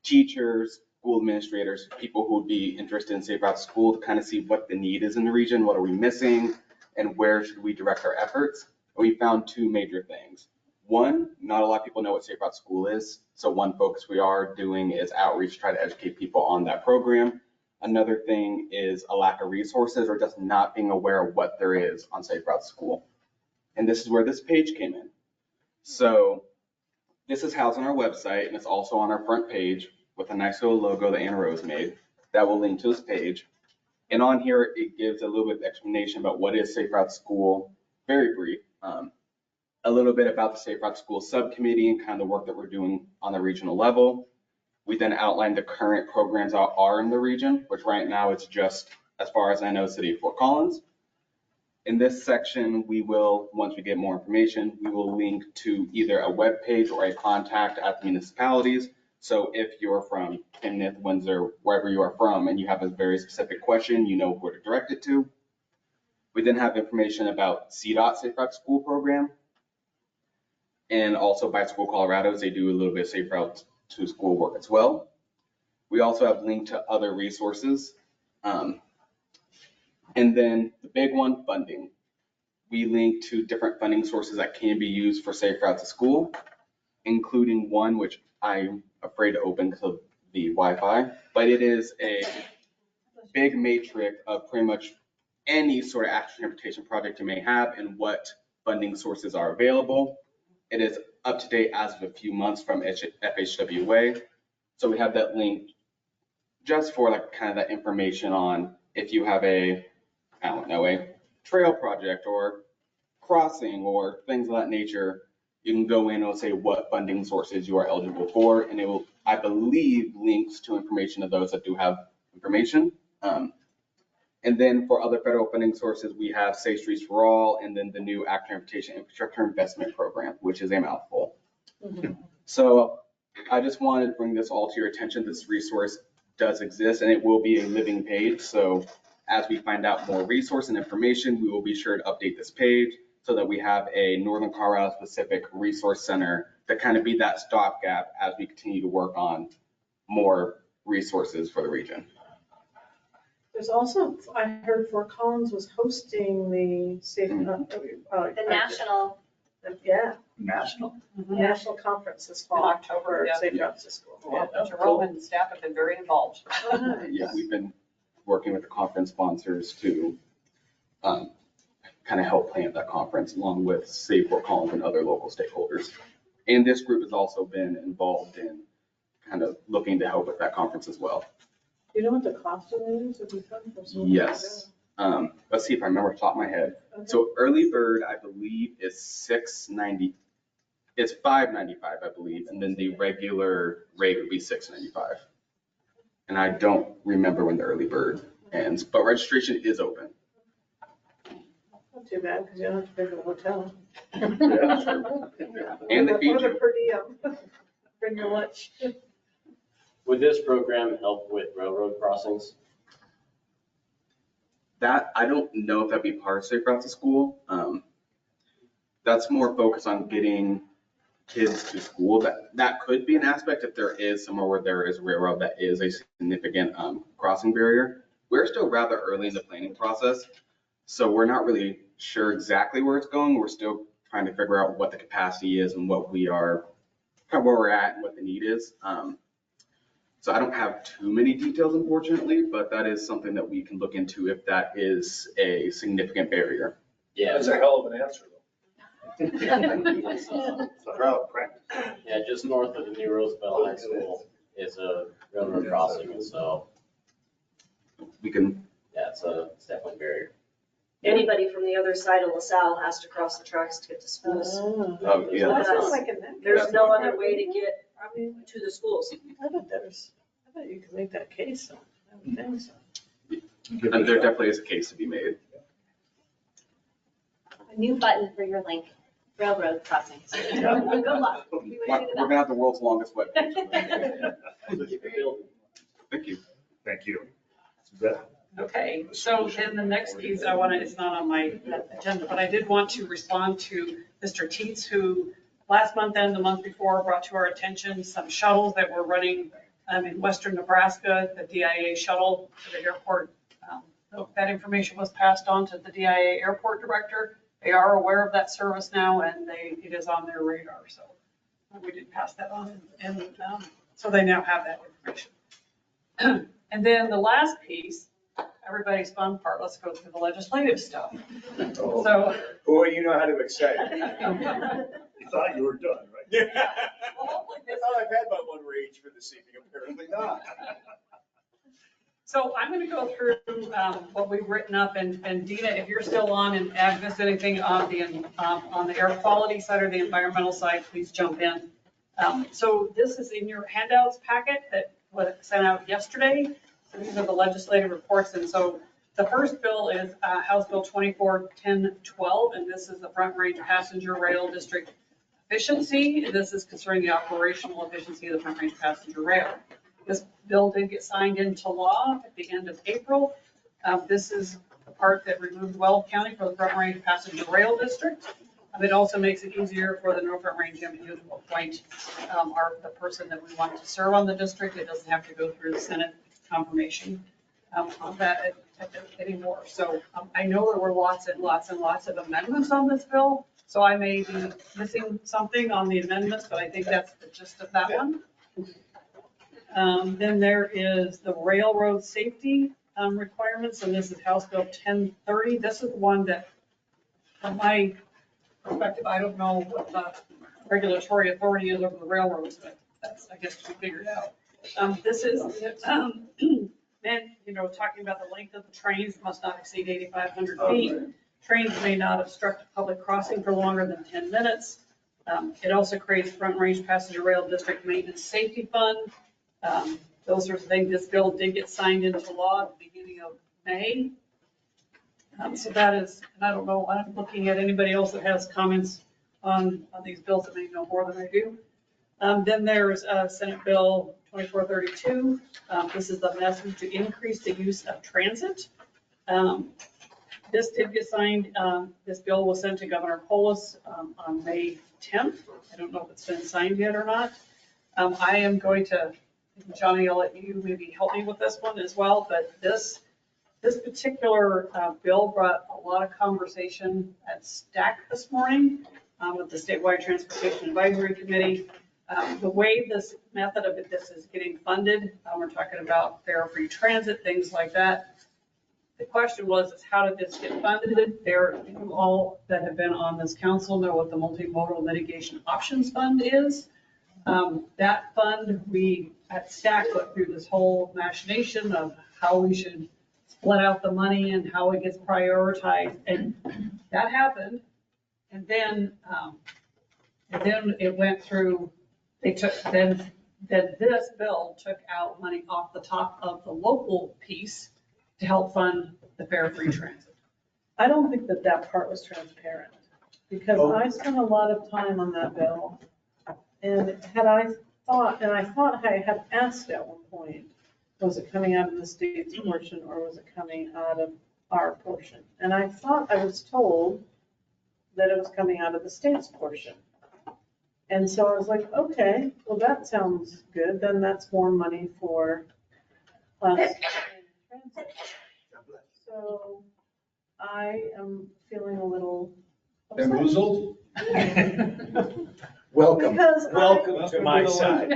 teachers, school administrators, people who would be interested in Safe Routes School, to kind of see what the need is in the region, what are we missing, and where should we direct our efforts. And we found 2 major things. One, not a lot of people know what Safe Routes School is. So one focus we are doing is outreach, try to educate people on that program. Another thing is a lack of resources or just not being aware of what there is on Safe Routes School. And this is where this page came in. So this is housed on our website, and it's also on our front page with a nice little logo that Anna Rose made that will link to this page. And on here, it gives a little bit of explanation about what is Safe Routes School, very brief. A little bit about the Safe Routes School subcommittee and kind of the work that we're doing on the regional level. We then outlined the current programs that are in the region, which right now it's just, as far as I know, City of Fort Collins. In this section, we will, once we get more information, we will link to either a web page or a contact at the municipalities. So if you're from Timnath, Windsor, wherever you are from, and you have a very specific question, you know where to direct it to. We then have information about CDOT Safe Route to School program. And also Bicycle Colorado, they do a little bit of Safe Route to School work as well. We also have linked to other resources. And then the big one, funding. We link to different funding sources that can be used for Safe Route to School, including one which I'm afraid to open because of the Wi-Fi, but it is a big matrix of pretty much any sort of action transportation project you may have and what funding sources are available. It is up to date as of a few months from FHWA. So we have that link just for like kind of that information on if you have a, I don't know, a trail project or crossing or things of that nature, you can go in and it'll say what funding sources you are eligible for. And it will, I believe, links to information of those that do have information. And then for other federal funding sources, we have Safe Streets for All, and then the new Act Transportation Infrastructure Investment Program, which is a mouthful. So I just wanted to bring this all to your attention. This resource does exist and it will be a living page. So as we find out more resource and information, we will be sure to update this page so that we have a Northern Colorado specific resource center to kind of be that stopgap as we continue to work on more resources for the region. There's also, I heard Fort Collins was hosting the safe, The national. Yeah, National. national conference this fall, October, Yeah. Safe Routes to School. Yeah, Jerome and staff have been very involved. Yeah, we've been working with the conference sponsors to kind of help plan that conference along with Save Fort Collins and other local stakeholders. And this group has also been involved in kind of looking to help with that conference as well. Do you know what the cost of it is? Would be fun for someone to Yes. Let's see if I remember off the top of my head. do. So early bird, I believe, is $6.90. It's $5.95, I believe, and then the regular rate would be $6.95. And I don't remember when the early bird ends, but registration is open. Not too bad, because you don't have to pay for the hotel. And the Or feature. the per diem. Bring your lunch. Would this program help with railroad crossings? That, I don't know if that'd be part of Safe Route to School. That's more focused on getting kids to school. That could be an aspect if there is somewhere where there is a railroad that is a significant crossing barrier. We're still rather early in the planning process, so we're not really sure exactly where it's going. We're still trying to figure out what the capacity is and what we are, kind of where we're at and what the need is. So I don't have too many details, unfortunately, but that is something that we can look into if that is a significant barrier. Yeah. That's a hell of an answer, Crowd practice. Yeah, just north of the new Roosevelt High School is a railroad crossing, and so, We can, yeah, it's definitely a barrier. Anybody from the other side of LaSalle has to cross the tracks to get to schools. oh, yeah. Well, that Because sounds like a net. There's no other way to get to the schools. I bet you could make that case, so I would think so. And there definitely is a case to be made. A new button for your link, railroad crossings. Good luck. We wish you We're the gonna have the world's longest webpage. Thank you. Thank you. Suzette? Okay, so then the next piece I want to, it's not on my agenda, but I did want to respond to Mr. Teets, who last month and the month before brought to our attention some shuttles that were running in western Nebraska, the DIA shuttle to the airport. So that information was passed on to the DIA airport director. They are aware of that service now and it is on their radar. So we did pass that on and so they now have that information. And then the last piece, everybody's fun part, let's go through the legislative stuff. So. Boy, you know how to excite. You thought you were done, right? Yeah. I thought I've had my one rage for this evening, apparently not. So I'm going to go through what we've written up, and Dina, if you're still on and I've missed anything on the air quality side or the environmental side, please jump in. So this is in your handouts packet that was sent out yesterday. So these are the legislative reports, and so the first bill is House Bill 241012, and this is the Front Range Passenger Rail District efficiency. This is concerning the operational efficiency of the Front Range Passenger Rail. This bill did get signed into law at the end of April. This is part that removed Weld County for the Front Range Passenger Rail District. It also makes it easier for the North Front Range MPO to appoint the person that we want to serve on the district. It doesn't have to go through the Senate confirmation on that anymore. So I know there were lots and lots and lots of amendments on this bill, so I may be missing something on the amendments, but I think that's the gist of that one. Then there is the railroad safety requirements, and this is House Bill 1030. This is the one that, from my perspective, I don't know what the regulatory authority is over the railroads, but that's, I guess, to be figured out. This is, then, talking about the length of the trains must not exceed 8,500 feet. Trains may not obstruct a public crossing for longer than 10 minutes. It also creates Front Range Passenger Rail District Maintenance Safety Fund. Those sorts of things. This bill did get signed into law at the beginning of May. So that is, and I don't know, I'm looking at anybody else that has comments on these bills that may know more than I do. Then there's Senate Bill 2432. This is the message to increase the use of transit. This did get signed. This bill was sent to Governor Polis on May 10th. I don't know if it's been signed yet or not. I am going to, Johnny, I'll let you maybe help me with this one as well, but this particular bill brought a lot of conversation at STAC this morning with the Statewide Transportation Advisory Committee. The way this method of this is getting funded, we're talking about fare-free transit, things like that. The question was, how did this get funded? You all that have been on this council know what the Multimodal Mitigation Options Fund is. That fund, we at STAC went through this whole machination of how we should split out the money and how it gets prioritized, and that happened. And then it went through. Then this bill took out money off the top of the local piece to help fund the fare-free transit. I don't think that part was transparent, because I spent a lot of time on that bill, and I thought I had asked at one point, was it coming out of the state's portion or was it coming out of our portion? And I thought I was told that it was coming out of the state's portion. And so I was like, okay, well, that sounds good. Then that's more money for us in transit. So I am feeling a little upset. Bamboozled? Welcome Because to my side.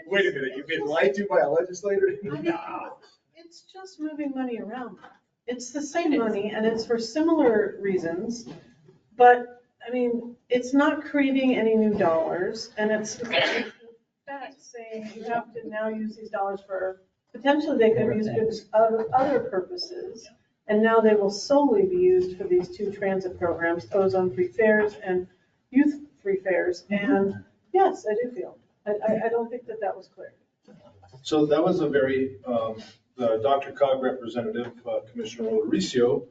Wait a minute, you've been lied to by a legislator? No. It's just moving money around. It's the same money and it's for similar reasons, but I mean, it's not creating any new dollars, and it's in fact saying you have to now use these dollars for, potentially they could be used for other purposes. And now they will solely be used for these two transit programs, ozone-free fares and youth-free fares. And yes, I do feel, I don't think that was clear. So that was a very, the Dr. Cog representative, Commissioner Mauricio,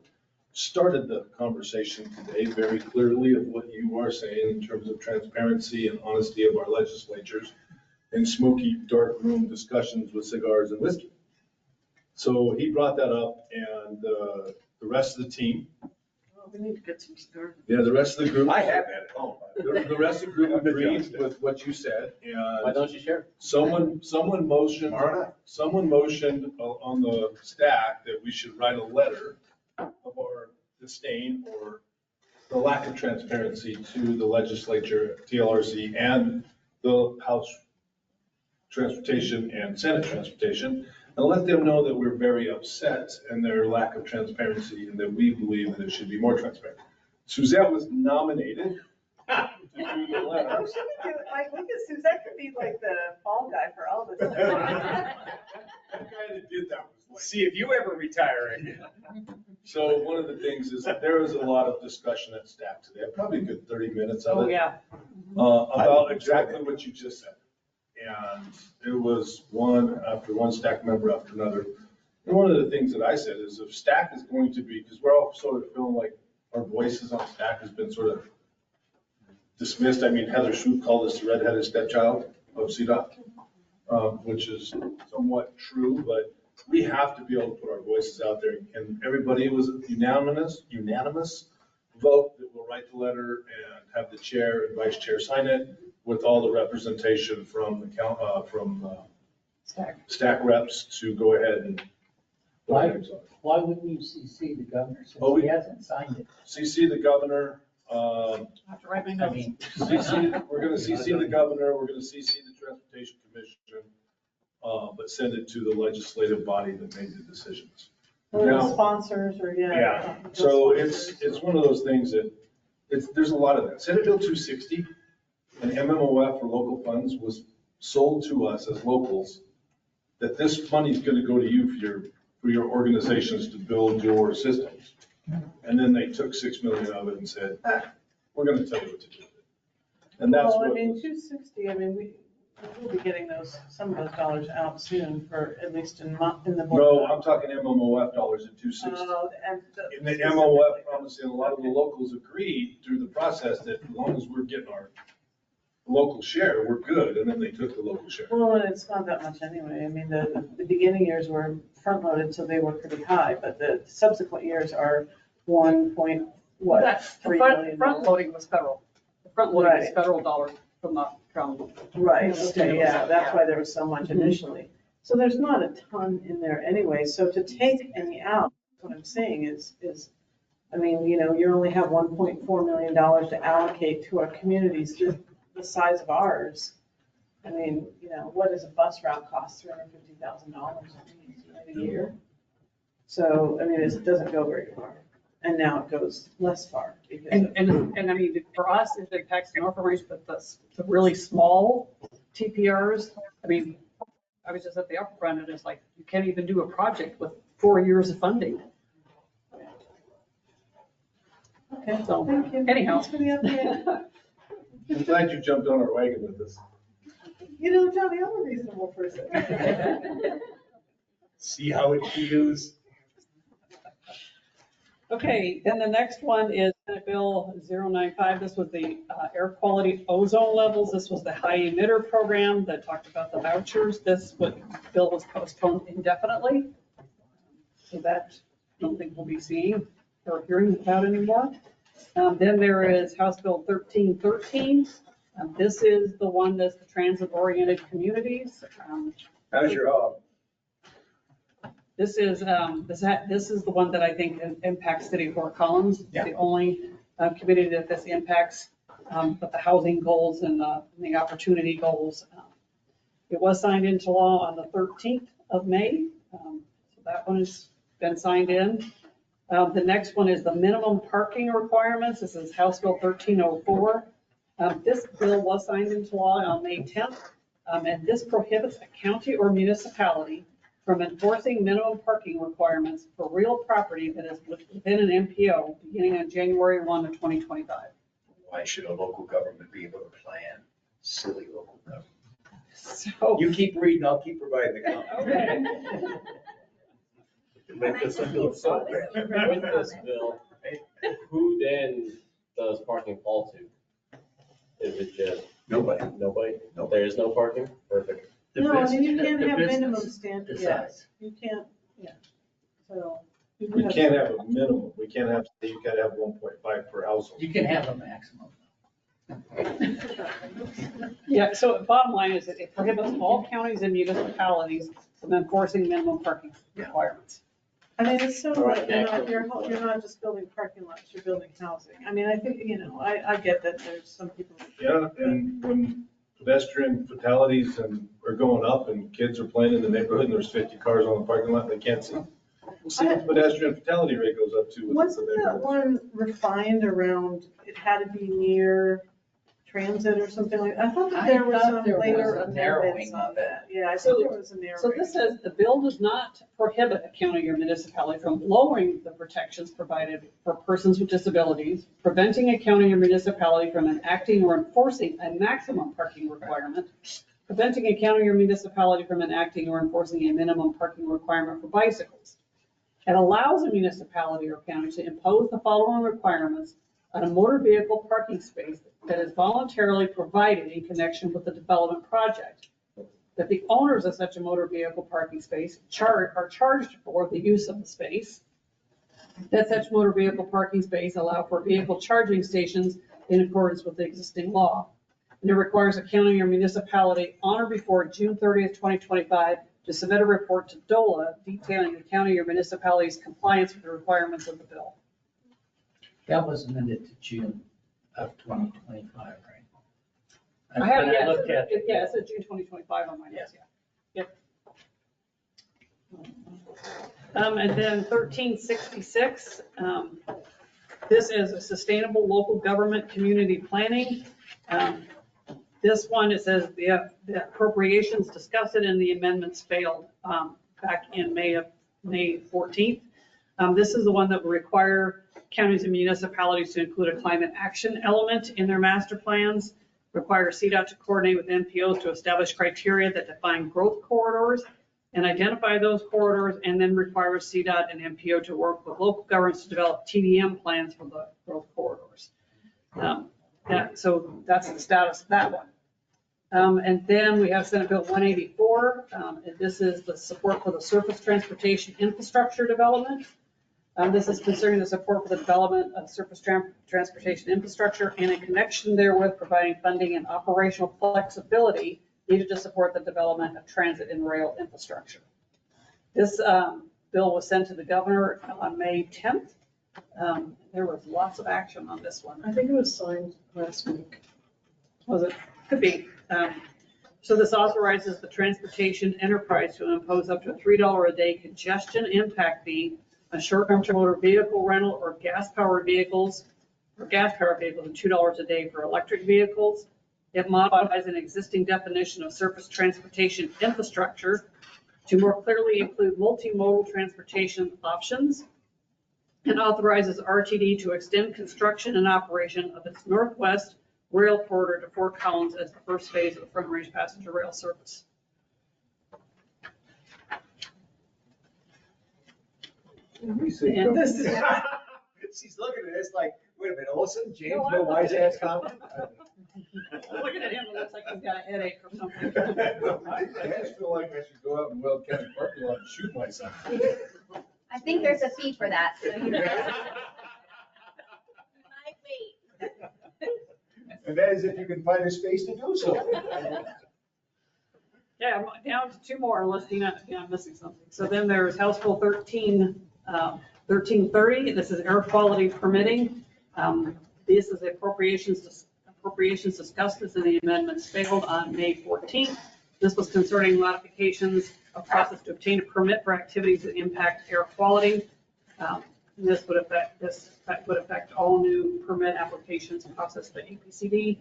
started the conversation today very clearly of what you are saying in terms of transparency and honesty of our legislatures and smoky, dark room discussions with cigars and whiskey. So he brought that up, and the rest of the team. Well, we need to get some cigars. Yeah, the rest of the group. I have that at home. The rest of the group agreed with what you said, and. Why don't you share? Someone motioned on the stack that we should write a letter of our disdain or the lack of transparency to the legislature, TLRC, and the House Transportation and Senate Transportation, and let them know that we're very upset in their lack of transparency and that we believe that it should be more transparent. Suzette was nominated to do the letter. Like, look at Suzette could be like the fall guy for all this. That guy that did that was like. See if you ever retire again. So one of the things is that there was a lot of discussion at staff today, probably a good 30 minutes of it. Oh, yeah. About exactly what you just said. And it was one stack member after another. And one of the things that I said is if stack is going to be, because we're all sort of feeling like our voices on stack has been sort of dismissed. I mean, Heather Shoup called us the redheaded stepchild of CDOT, which is somewhat true, but we have to be able to put our voices out there, and everybody was unanimous vote that we'll write the letter and have the chair and vice chair sign it with all the representation from the stack reps to go ahead and. Why wouldn't you CC the governor since Oh, he hasn't signed it? CC the governor, I have to write my I notes. mean, we're gonna CC the governor, we're gonna CC the transportation commission, but send it to the legislative body that made the decisions. Or the Now- sponsors or, Yeah, so it's one of those things that, there's a lot of that. Senate Bill 260, an MMOF for local funds was sold to us as locals, that this money's gonna go to you for your organizations to build your systems. And then they took 6 million of it and said, we're gonna tell you what to do. And that's Well, I what. mean, 260, I mean, we will be getting some of those dollars out soon for, at least in the board. No, I'm talking MMOF dollars at 260. In the MMOF, honestly, and a lot of the locals agreed through the process that as long as we're getting our local share, we're good, and then they took the local share. Well, and it's not that much anyway. I mean, the beginning years were front-loaded, so they were pretty high, but the subsequent years are 1.3 million. Front loading was federal. The front loading was federal dollars from the, Right, okay, yeah, that's why there was so much initially. So there's not a ton in there anyway, so to take any out, what I'm saying is, I mean, you know, you only have $1.4 million to allocate to our communities the size of ours. I mean, you know, what does a bus route cost? $350,000 a year. So, I mean, it doesn't go very far. And now it goes less far. and I mean, for us, it impacts the Norfolk range, but the really small TPRs, I mean, I was just at the upper front and it's like, you can't even do a project with 4 years of funding. Okay, So, thank you. anyhow. Thanks for the update. I'm glad you jumped on our wagon with us. You know, Johnny, I'm a reasonable person. See how it feels. Okay, then the next one is Senate Bill 095. This was the air quality ozone levels. This was the high emitter program that talked about the vouchers. This bill was postponed indefinitely. So that I don't think we'll be seeing or hearing about anymore. Then there is House Bill 1313. This is the one that's the transit-oriented communities. How's your hog? This is the one that I think impacts City of Fort Collins. It's the only committee that this impacts, but the housing goals and the opportunity goals. It was signed into law on the 13th of May. So that one has been signed in. The next one is the minimum parking requirements. This is House Bill 1304. This bill was signed into law on May 10th, and this prohibits a county or municipality from enforcing minimum parking requirements for real property that is within an MPO beginning on January 1 of 2025. Why should a local government be able to plan? Silly local government. So. You keep reading, I'll keep providing the comment. Okay. With this bill, who then does parking fall to? Is it just? Nobody. Nobody? There is no parking? Perfect. No, I mean, you can't the have business minimum standards. Yeah, decides. you can't, yeah. So. We can't have a minimum. We can't have, you gotta have 1.5 per household. You can have a maximum. Yeah, so bottom line is that it prohibits all counties and municipalities from enforcing minimum parking requirements. I mean, it's so, All right, you're not just building parking lots, you're building housing. I mean, I think, you know, I get that there's some people. Yeah, and when pedestrian fatalities are going up and kids are playing in the neighborhood and there's 50 cars on the parking lot, they can't see. We'll see what the pedestrian fatality rate goes up to. Wasn't that one refined around, it had to be near transit or something like, I thought that there was some later narrowing amendments of on that. Yeah, I So- think there was a narrowing. So this says the bill does not prohibit a county or municipality from lowering the protections provided for persons with disabilities, preventing a county or municipality from enacting or enforcing a maximum parking requirement, preventing a county or municipality from enacting or enforcing a minimum parking requirement for bicycles. It allows a municipality or county to impose the following requirements on a motor vehicle parking space that is voluntarily provided in connection with the development project. that the owners of such a motor vehicle parking space are charged for the use of the space, that such motor vehicle parking space allow for vehicle charging stations in accordance with the existing law. And it requires a county or municipality on or before June 30th, 2025 to submit a report to DOLA detailing the county or municipality's compliance with the requirements of the bill. That was amended to June of 2025, right? I have, And yeah, looked at it. yeah, it says June 2025 on my notes, yeah. Yep. And then 1366, this is a sustainable local government community planning. This one, it says the appropriations discussed it and the amendments failed back in May 14th. This is the one that will require counties and municipalities to include a climate action element in their master plans, require CDOT to coordinate with NPOs to establish criteria that define growth corridors and identify those corridors, and then requires CDOT and NPO to work with local governments to develop TDM plans for the growth corridors. So that's the status of that one. And then we have Senate Bill 184. And this is the support for the surface transportation infrastructure development. This is concerning the support for the development of surface transportation infrastructure and in connection therewith providing funding and operational flexibility needed to support the development of transit and rail infrastructure. This bill was sent to the governor on May 10th. There was lots of action on this one. I think it was signed last week. Was it? Could be. So this authorizes the transportation enterprise to impose up to a $3 a day congestion impact fee on short-term motor vehicle rental or gas-powered vehicles, and $2 a day for electric vehicles. It modifies an existing definition of surface transportation infrastructure to more clearly include multimodal transportation options, and authorizes RTD to extend construction and operation of its northwest rail corridor to Fort Collins as the first phase of the Front Range passenger rail service. She's looking at this like, wait a minute, all of a sudden James, no wise ass comment? Looking at him, it looks like he's got a headache or something. I just feel like I should go out in Weld County parking lot and shoot myself. I think there's a fee for that, so you know. And that is if you can find a space to do so. Yeah, I'm down to two more unless I'm missing something. So then there's House Bill 1330. This is air quality permitting. This is appropriations discussed as in the amendments failed on May 14th. This was concerning modifications of process to obtain a permit for activities that impact air quality. This would affect all new permit applications processed by APCD.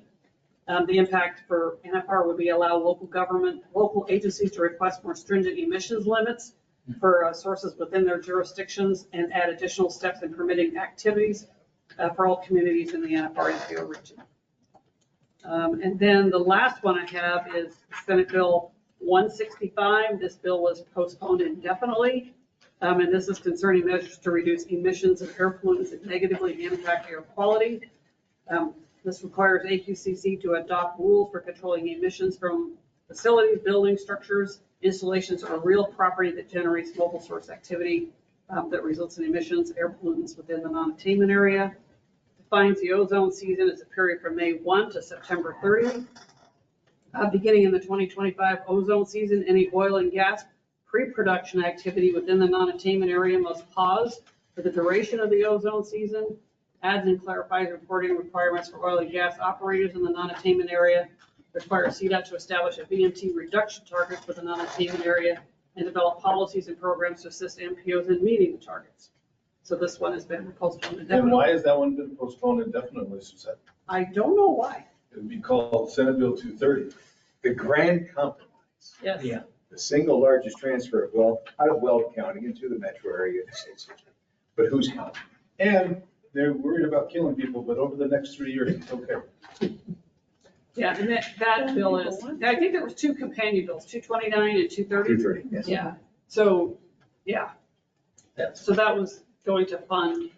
The impact for NFR would be allow local agencies to request more stringent emissions limits for sources within their jurisdictions and add additional steps in permitting activities for all communities in the NFRMPO region. And then the last one I have is Senate Bill 165. This bill was postponed indefinitely. And this is concerning measures to reduce emissions of air pollutants that negatively impact air quality. This requires AQCC to adopt rules for controlling emissions from facilities, buildings, structures, installations, or real property that generates mobile source activity that results in emissions, air pollutants within the non-attainment area. Defines the ozone season as a period from May 1 to September 30th. Beginning in the 2025 ozone season, any oil and gas pre-production activity within the non-attainment area must pause for the duration of the ozone season. Adds and clarifies reporting requirements for oil and gas operators in the non-attainment area. Requires CDOT to establish a VMT reduction target for the non-attainment area and develop policies and programs to assist MPOs in meeting the targets. So this one has been postponed And indefinitely. why has that one been postponed indefinitely, Suzette? I don't know why. It would be called Senate Bill 230. The grand compromise. Yes. Yeah. The single largest transfer of wealth out of Weld County into the metro area of the state's history. But who's counting? And they're worried about killing people, but over the next 3 years, it's okay. Yeah, and that bill is, I think there was two companion bills, 229 and 230. 230, yes. Yeah, so, yeah. So that was going to fund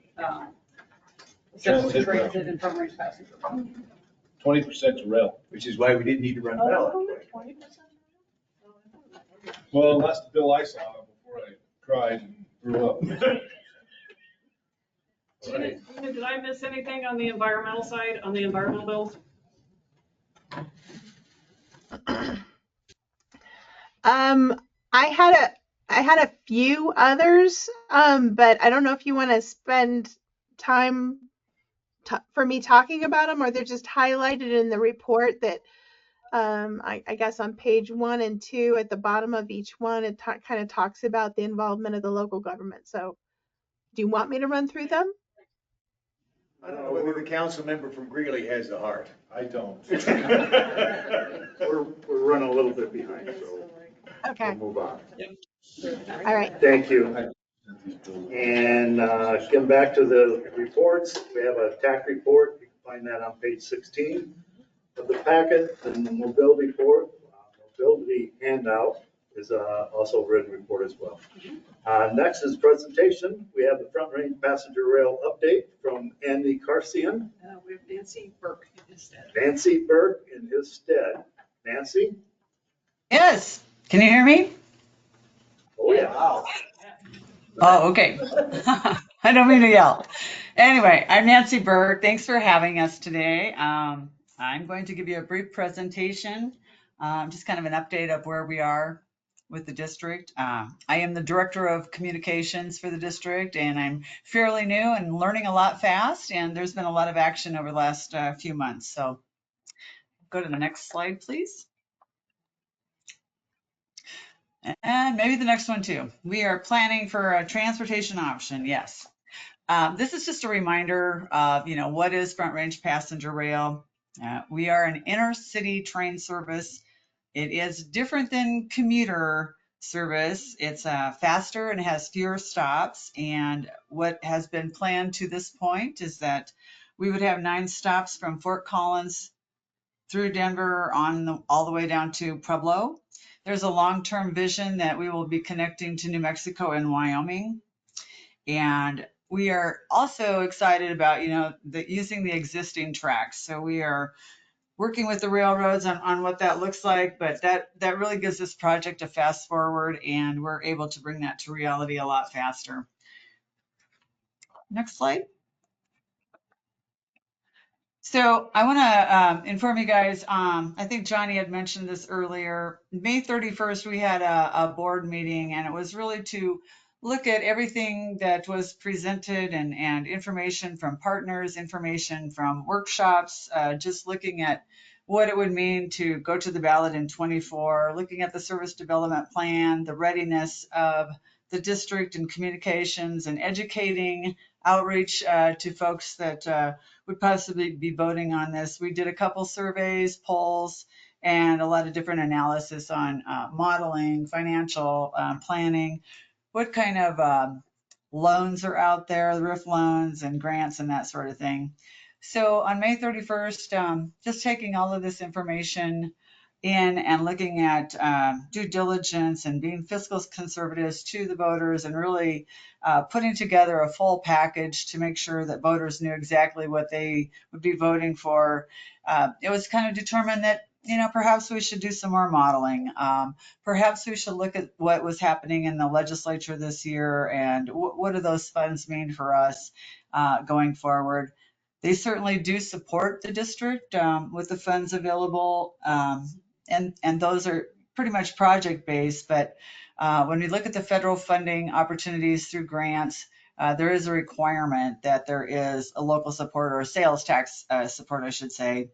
essentially transit and front range passenger. 20% to rail. Which is why we didn't need to run ballot. Well, that's the bill I saw before I cried and grew up. Did I miss anything on the environmental side, on the environmental bills? I had a few others, but I don't know if you want to spend time for me talking about them, or they're just highlighted in the report that I guess on page 1 and 2 at the bottom of each one, it kind of talks about the involvement of the local government. So do you want me to run through them? I don't know whether the council member from Greeley has the heart. I don't. We're running a little bit behind, so Okay. we'll move on. All right. Thank you. And getting back to the reports, we have a TAC report. You can find that on page 16 of the packet. The mobility report, mobility handout is also a written report as well. Next is presentation. We have the Front Range Passenger Rail update from Andy Carcian. We have Nancy Burke in his stead. Nancy Burke in his stead. Nancy? Yes. Can you hear me? Oh, yeah. Wow. Oh, okay. I don't mean to yell. Anyway, I'm Nancy Burke. Thanks for having us today. I'm going to give you a brief presentation, just kind of an update of where we are with the district. I am the Director of Communications for the district, and I'm fairly new and learning a lot fast, and there's been a lot of action over the last few months. So go to the next slide, please. And maybe the next one too. We are planning for a transportation option, yes. This is just a reminder of, what is Front Range Passenger Rail? We are an inner-city train service. It is different than commuter service. It's faster and has fewer stops. And what has been planned to this point is that we would have 9 stops from Fort Collins through Denver all the way down to Pueblo. There's a long-term vision that we will be connecting to New Mexico and Wyoming. And we are also excited about, using the existing tracks. So we are working with the railroads on what that looks like, but that really gives this project a fast forward, and we're able to bring that to reality a lot faster. Next slide. So I want to inform you guys, I think Johnny had mentioned this earlier. May 31st, we had a board meeting, and it was really to look at everything that was presented and information from partners, information from workshops, just looking at what it would mean to go to the ballot in 24, looking at the service development plan, the readiness of the district and communications, and educating outreach to folks that would possibly be voting on this. We did a couple surveys, polls, and a lot of different analysis on modeling, financial planning, what kind of loans are out there, the RIF loans and grants and that sort of thing. So on May 31st, just taking all of this information in and looking at due diligence and being fiscal conservatives to the voters, and really putting together a full package to make sure that voters knew exactly what they would be voting for. It was kind of determined that, perhaps we should do some more modeling. Perhaps we should look at what was happening in the legislature this year and what do those funds mean for us going forward. They certainly do support the district with the funds available, and those are pretty much project-based. But when we look at the federal funding opportunities through grants, there is a requirement that there is a local support, or a sales tax support, I should say.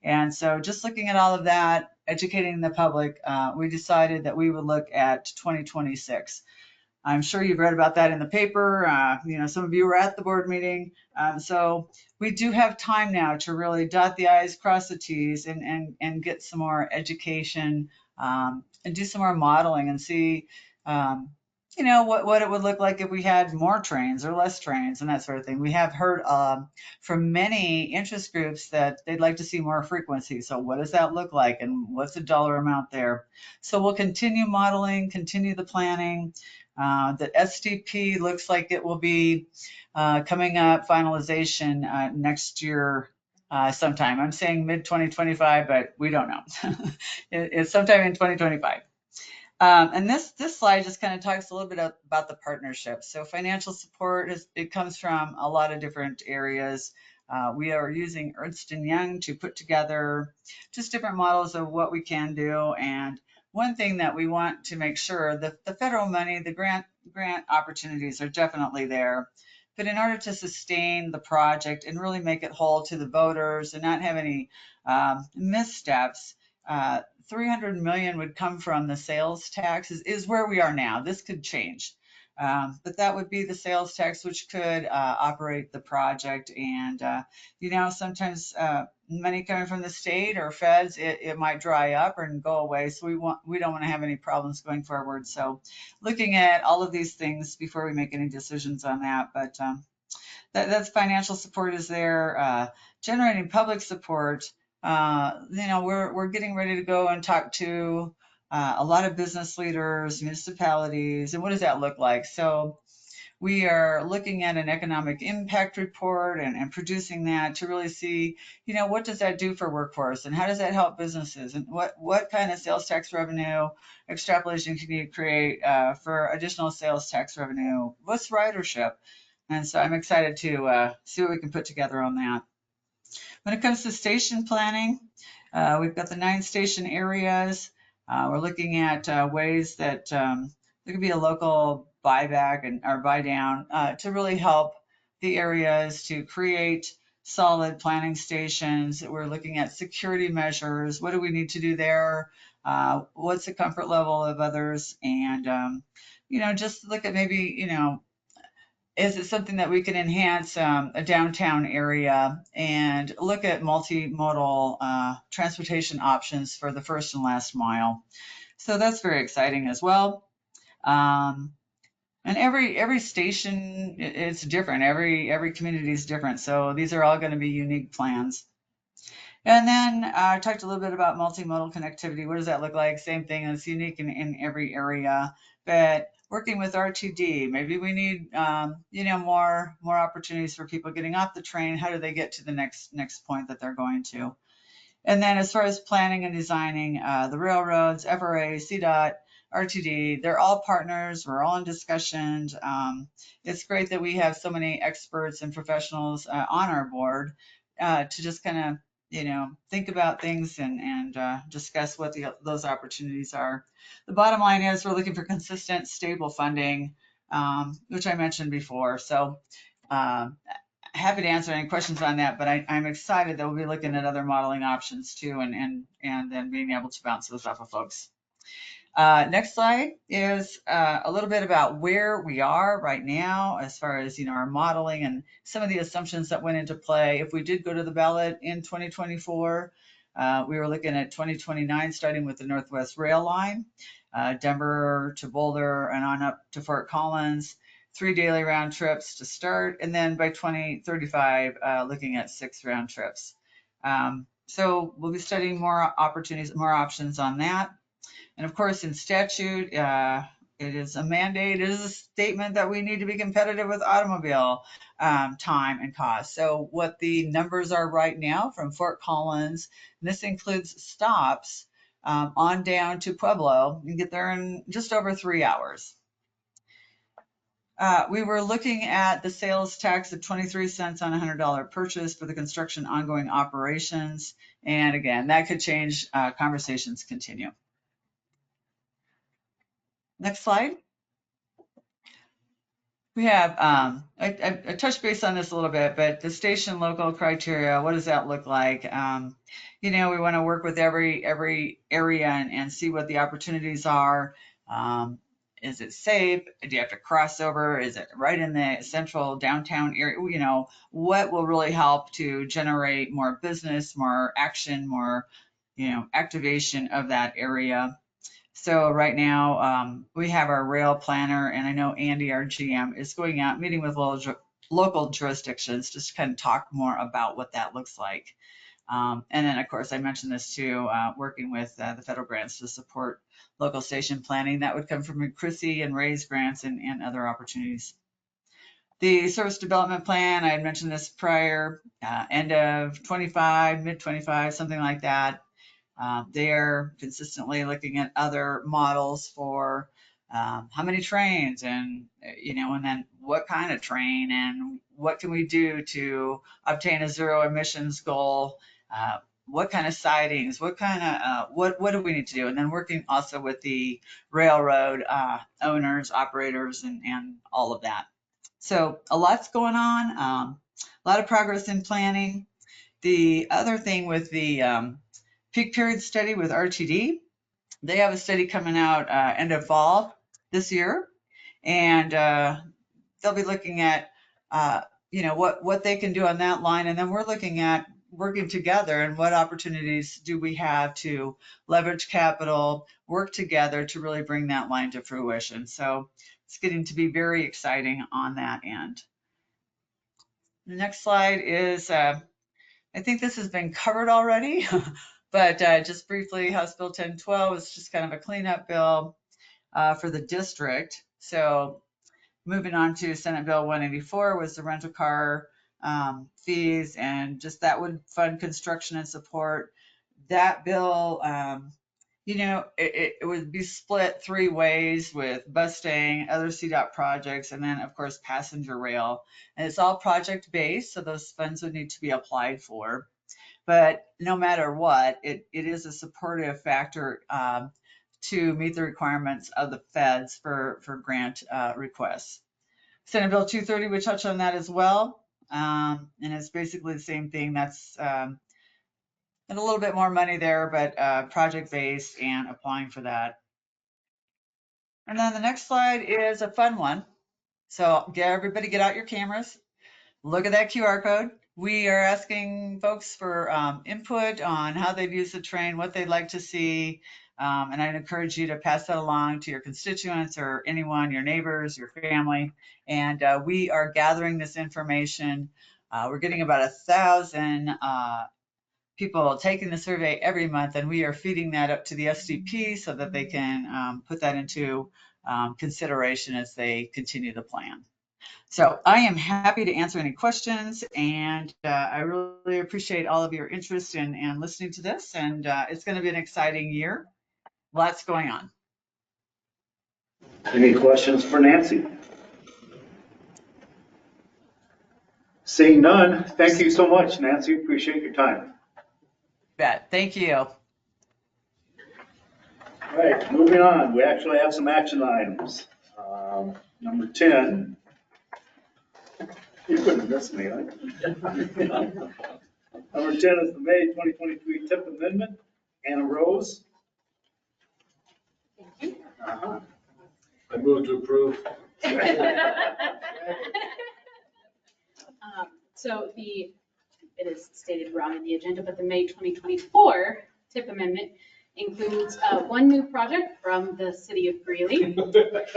And so just looking at all of that, educating the public, we decided that we would look at 2026. I'm sure you've read about that in the paper. Some of you were at the board meeting. So we do have time now to really dot the I's, cross the T's, and get some more education and do some more modeling and see, what it would look like if we had more trains or less trains and that sort of thing. We have heard from many interest groups that they'd like to see more frequency. So what does that look like, and what's the dollar amount there? So we'll continue modeling, continue the planning. The STP looks like it will be coming up, finalization next year sometime. I'm saying mid-2025, but we don't know. It's sometime in 2025. And this slide just kind of talks a little bit about the partnership. So financial support it comes from a lot of different areas. We are using Ernst & Young to put together just different models of what we can do. And one thing that we want to make sure that the federal money, the grant opportunities are definitely there. But in order to sustain the project and really make it whole to the voters and not have any missteps, 300 million would come from the sales tax is where we are now. This could change. But that would be the sales tax, which could operate the project. And, sometimes money coming from the state or feds, it might dry up and go away. So we don't want to have any problems going forward. So looking at all of these things before we make any decisions on that. But that's financial support is there. Generating public support. We're getting ready to go and talk to a lot of business leaders, municipalities, and what does that look like? So we are looking at an economic impact report and producing that to really see, what does that do for workforce and how does that help businesses and what kind of sales tax revenue extrapolation can you create for additional sales tax revenue? What's ridership? And so I'm excited to see what we can put together on that. When it comes to station planning, we've got the 9 station areas. We're looking at ways that there could be a local buyback or buy down to really help the areas to create solid planning stations. We're looking at security measures. What do we need to do there? What's the comfort level of others? And, just look at maybe, is it something that we can enhance a downtown area and look at multimodal transportation options for the first and last mile? So that's very exciting as well. And every station it's different. Every community is different. So these are all going to be unique plans. And then I talked a little bit about multimodal connectivity. What does that look like? Same thing. It's unique in every area. But working with RTD, maybe we need more opportunities for people getting off the train. How do they get to the next point that they're going to? And then as far as planning and designing, the railroads, FRA, CDOT, RTD, they're all partners. We're all in discussions. It's great that we have so many experts and professionals on our board to just kind of think about things and discuss what those opportunities are. The bottom line is we're looking for consistent, stable funding, which I mentioned before. So happy to answer any questions on that, but I'm excited that we'll be looking at other modeling options too, and then being able to bounce those off of folks. Next slide is a little bit about where we are right now as far as our modeling and some of the assumptions that went into play. If we did go to the ballot in 2024, we were looking at 2029 starting with the Northwest Rail line, Denver to Boulder and on up to Fort Collins, 3 daily round trips to start, and then by 2035 looking at 6 round trips. So we'll be studying more opportunities, more options on that. And of course, in statute, it is a mandate, it is a statement that we need to be competitive with automobile time and cost. So what the numbers are right now from Fort Collins, and this includes stops on down to Pueblo, you can get there in just over 3 hours. We were looking at the sales tax of 23 cents on a $100 purchase for the construction ongoing operations. And again, that could change, conversations continue. Next slide. We have, I touched base on this a little bit, but the station local criteria, what does that look like? We want to work with every area and see what the opportunities are. Is it safe? Do you have to cross over? Is it right in the central downtown area? What will really help to generate more business, more action, more, activation of that area? So right now, we have our rail planner, and I know Andy, our GM, is going out, meeting with local jurisdictions, just to kind of talk more about what that looks like. And then, of course, I mentioned this too, working with the federal grants to support local station planning. That would come from Chrissy and Ray's grants and other opportunities. The service development plan, I had mentioned this prior, end of 25, mid 25, something like that. They're consistently looking at other models for how many trains and, and then what kind of train and what can we do to obtain a zero emissions goal? What kind of sidings, what do we need to do? And then working also with the railroad owners, operators, and all of that. So a lot's going on, a lot of progress in planning. The other thing with the peak period study with RTD, they have a study coming out end of fall this year, and they'll be looking at what they can do on that line, and then we're looking at working together and what opportunities do we have to leverage capital, work together to really bring that line to fruition. So it's getting to be very exciting on that end. The next slide is, I think this has been covered already, but just briefly, House Bill 1012 is just kind of a cleanup bill for the district. So moving on to Senate Bill 184 was the rental car fees, and just that would fund construction and support. That bill, it would be split 3 ways with bus staying, other CDOT projects, and then of course passenger rail. And it's all project based, so those funds would need to be applied for. But no matter what, it is a supportive factor to meet the requirements of the feds for grant requests. Senate Bill 230, we touched on that as well. And it's basically the same thing. That's and a little bit more money there, but project-based and applying for that. And then the next slide is a fun one. So everybody get out your cameras. Look at that QR code. We are asking folks for input on how they've used the train, what they'd like to see. And I'd encourage you to pass that along to your constituents or anyone, your neighbors, your family. And we are gathering this information. We're getting about 1,000 people taking the survey every month, and we are feeding that up to the SDP so that they can put that into consideration as they continue the plan. So I am happy to answer any questions, and I really appreciate all of your interest in listening to this, and it's going to be an exciting year. Lots going on. Any questions for Nancy? Seeing none, thank you so much, Nancy. Appreciate your time. Bet. Thank you. All right, moving on. We actually have some action items. Number 10. You couldn't miss me, huh? Number 10 is the May 2023 TIP Amendment. Anna Rose. Thank you. I move to approve. So it is stated wrong in the agenda, but the May 2024 TIP amendment includes one new project from the city of Greeley. Wait a minute.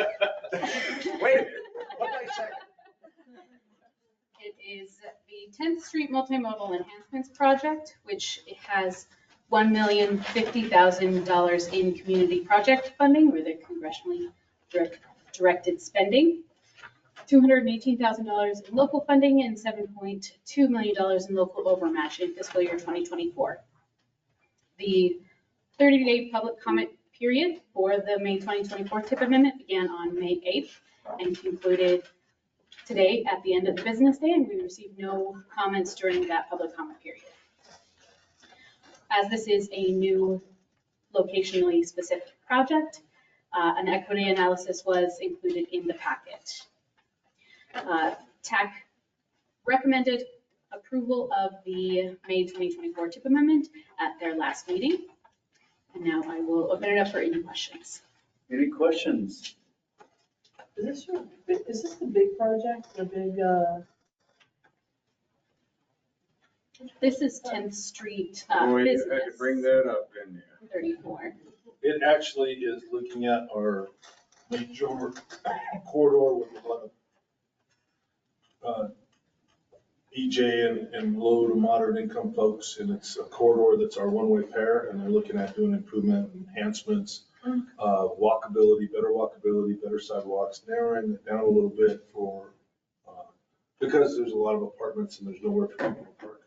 It is the 10th Street Multimodal Enhancements Project, which has $1,050,000 in community project funding, or the congressionally directed spending, $218,000 in local funding, and $7.2 million in local overmatch in fiscal year 2024. The 30-day public comment period for the May 2024 TIP amendment began on May 8th and concluded today at the end of the business day, and we received no comments during that public comment period. As this is a new locationally specific project, an equity analysis was included in the packet. TAC recommended approval of the May 2024 TIP amendment at their last meeting. And now I will open it up for any questions. Any questions? Is this the big project, the big, This is 10th Street Boy, you had to business, bring that up, didn't you? 34. It actually is looking at our major corridor with a lot of EJ and low to moderate income folks, and it's a corridor that's our one-way pair, and they're looking at doing improvement, enhancements, walkability, better sidewalks, narrowing it down a little bit for, because there's a lot of apartments and there's nowhere for people to park.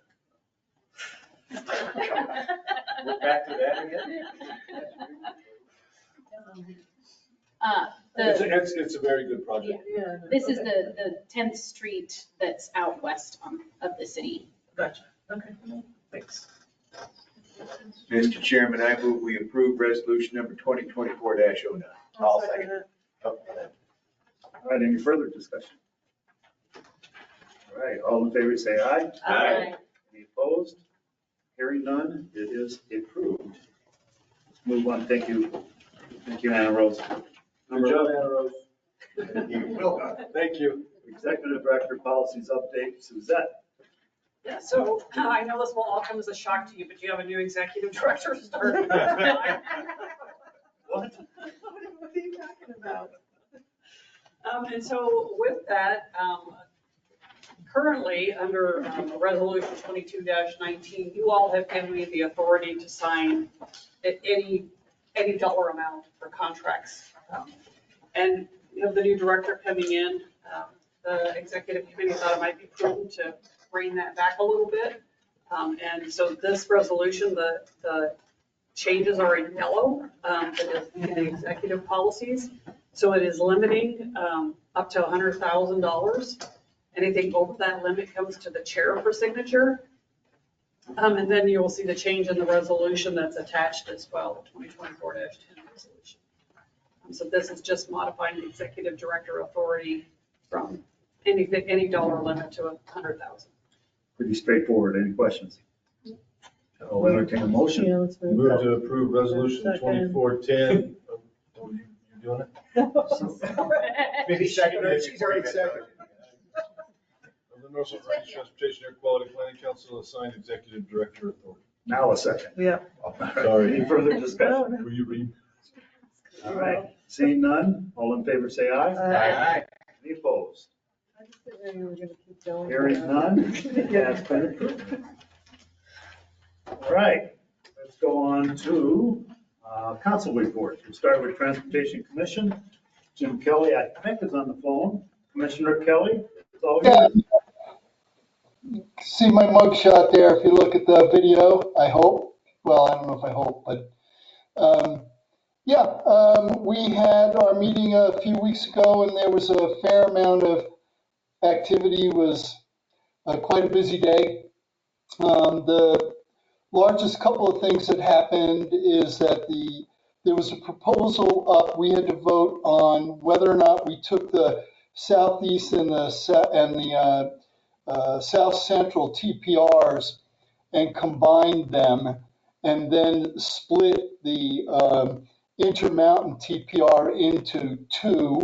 We're back to that again? It's a very good project. Yeah. This is the 10th Street that's out west of the city. Gotcha. Okay. Thanks. Mr. Chairman, I move we approve resolution number 2024-09. I'll second it. All right, any further discussion? All right, all in favor, say aye. Aye. Any opposed? Hearing none, it is approved. Let's move on. Thank you. Thank you, Anna Rose. Good job, Anna Rose. Welcome. Thank you. Executive Director Policies Update, Suzette. Yeah, so I know this will all come as a shock to you, but you have a new executive director starting. What? What are you talking about? And so with that, currently under Resolution 22-19, you all have given me the authority to sign any dollar amount for contracts. And you have the new director coming in. The executive committee thought it might be prudent to bring that back a little bit. And so this resolution, the changes are in yellow, in the executive policies. So it is limiting up to $100,000. Anything over that limit comes to the chair for signature. And then you will see the change in the resolution that's attached as well, the 2024-10 resolution. So this is just modifying the executive director authority from any dollar limit to 100,000. Pretty straightforward. Any questions? I'll entertain a motion. Yeah, let's move Move it. to approve resolution Second. 2410. Oh, you doing it? Maybe second. She's already seconded. Of the Norfolk Range Transportation Air Quality Planning Council assigned executive director authority. Now a second. Yeah. Sorry. Any further discussion? Will you read? All right. Seeing none, all in favor, say aye. Aye. Any opposed? I just didn't know you were gonna keep going. Hearing none, that's been approved. All right, let's go on to council reports. We'll start with Transportation Commission. Jim Kelly, I think, is on the phone. Commissioner Kelly, it's all yours. See my mugshot there if you look at the video, I hope. Well, I don't know if I hope, but we had our meeting a few weeks ago and there was a fair amount of activity. It was quite a busy day. The largest couple of things that happened is that there was a proposal up. We had to vote on whether or not we took the southeast and the south central TPRs and combined them, and then split the Intermountain TPR into two,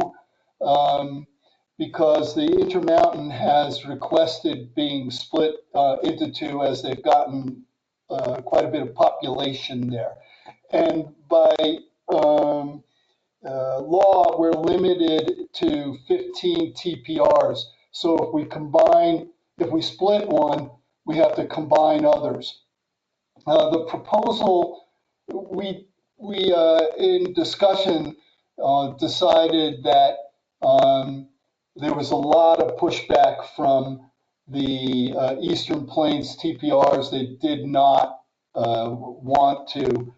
because the Intermountain has requested being split into two as they've gotten quite a bit of population there. And by law, we're limited to 15 TPRs. So if we split one, we have to combine others. The proposal, we in discussion decided that there was a lot of pushback from the Eastern Plains TPRs. They did not want to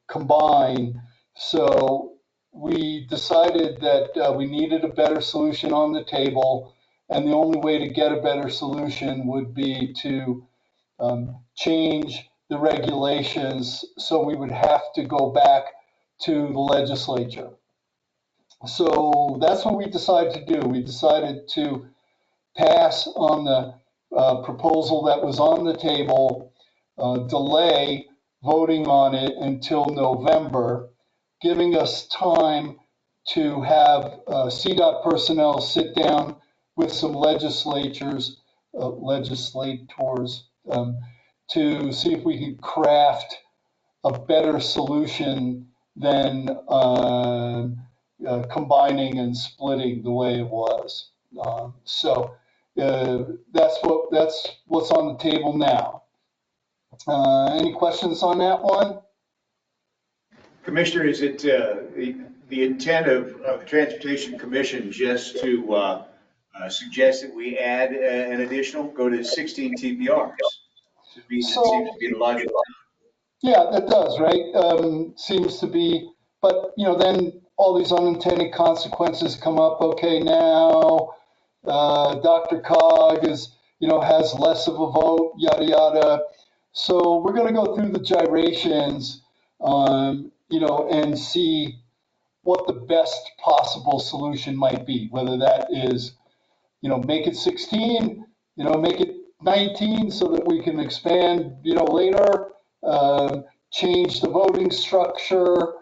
combine. So we decided that we needed a better solution on the table, and the only way to get a better solution would be to change the regulations, so we would have to go back to the legislature. So that's what we decided to do. We decided to pass on the proposal that was on the table, delay voting on it until November, giving us time to have CDOT personnel sit down with some legislators to see if we can craft a better solution than combining and splitting the way it was. That's what's on the table now. Any questions on that one? Commissioner, is it the intent of the Transportation Commission just to suggest that we add an additional, go to 16 TPRs? Seems to be the logical. Yeah, that does, right? Seems to be, but then all these unintended consequences come up. Okay, now Dr. Cog has less of a vote, yada yada. So we're going to go through the gyrations, and see what the best possible solution might be. Whether that is, make it 16, make it 19 so that we can expand, later, change the voting structure.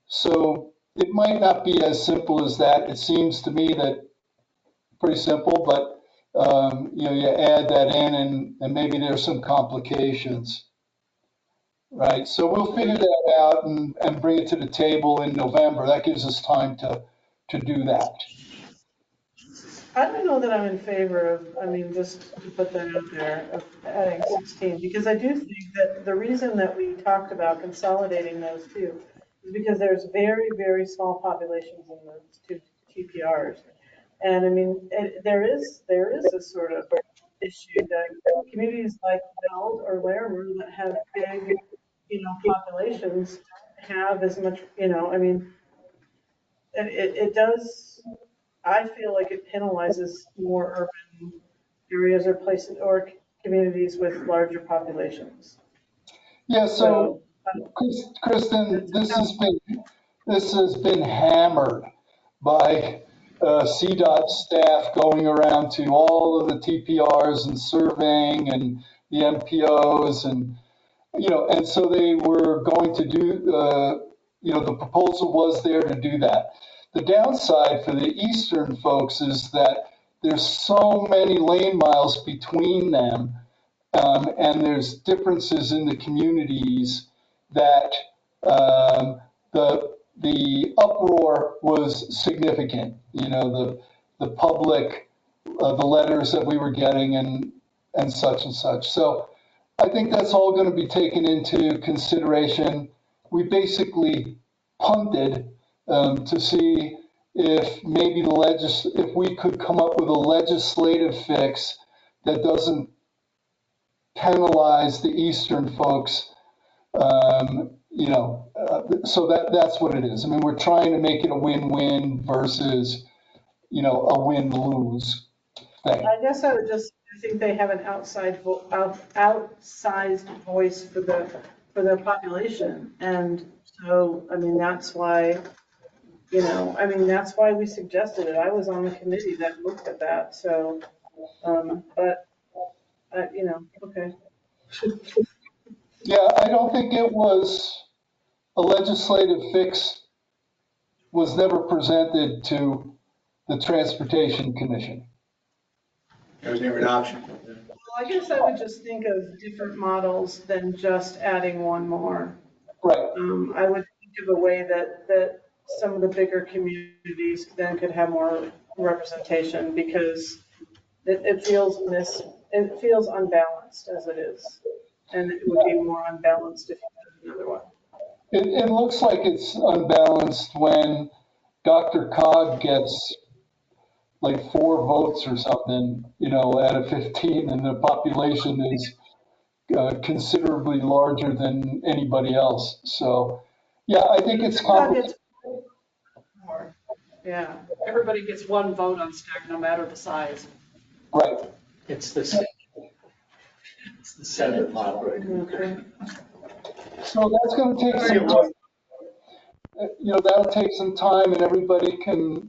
So it might not be as simple as that. It seems to me that pretty simple, but you add that in and maybe there's some complications, right? So we'll figure that out and bring it to the table in November. That gives us time to do that. I don't know that I'm in favor of, just to put that out there, of adding 16, because I do think that the reason that we talked about consolidating those two is because there's very, very small populations in those two TPRs. And there is a sort of issue that communities like Weld or Larimer that have big, populations have as much, it does, I feel like it penalizes more urban areas or places or communities with larger populations. Yeah, so Kristen, this has been hammered by CDOT staff going around to all of the TPRs and surveying and the MPOs and so they were going to do, the proposal was there to do that. The downside for the eastern folks is that there's so many lane miles between them, and there's differences in the communities that the uproar was significant. The public, the letters that we were getting and such and such. So I think that's all going to be taken into consideration. We basically punted to see if maybe if we could come up with a legislative fix that doesn't penalize the eastern folks. So that's what it is. We're trying to make it a win-win versus, a win-lose thing. I guess I think they have an outsized voice for their population, and so that's why that's why we suggested it. I was on the committee that looked at that. So, but okay. Yeah, I don't think it was a legislative fix. Was never presented to the Transportation Commission. It was never an option. Well, I guess I would just think of different models than just adding one more. Right. I would think of a way that some of the bigger communities then could have more representation, because it feels unbalanced as it is, and it would be more unbalanced if you had another one. It looks like it's unbalanced when Dr. Cog gets like 4 votes or something, out of 15, and the population is considerably larger than anybody else. So, yeah, I think it's complicated. Yeah. Everybody gets one vote on stack, no matter the size. Right. It's the Senate model. Okay. So that's going to take some time. That'll take some time, and everybody can,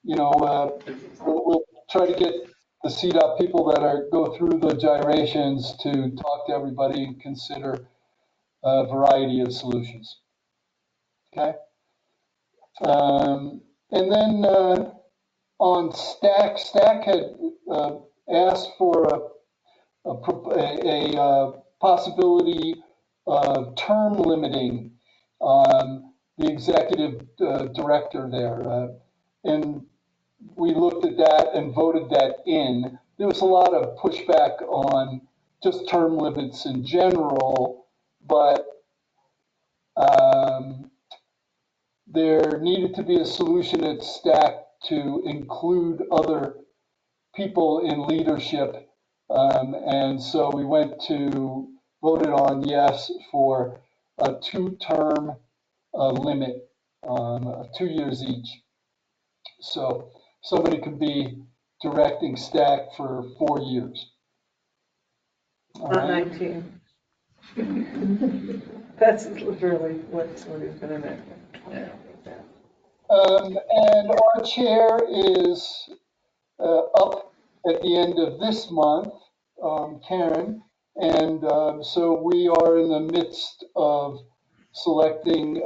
we'll try to get the CDOT people that go through the gyrations to talk to everybody and consider a variety of solutions. Okay. And then on Stack had asked for a possibility of term limiting the executive director there. And we looked at that and voted that in. There was a lot of pushback on just term limits in general, but there needed to be a solution at Stack to include other people in leadership And so we voted on yes for a 2-term limit of 2 years each. So somebody could be directing stack for 4 years. All Not right. 19. That's literally what's been in there. And our chair is up at the end of this month, Karen, and so we are in the midst of selecting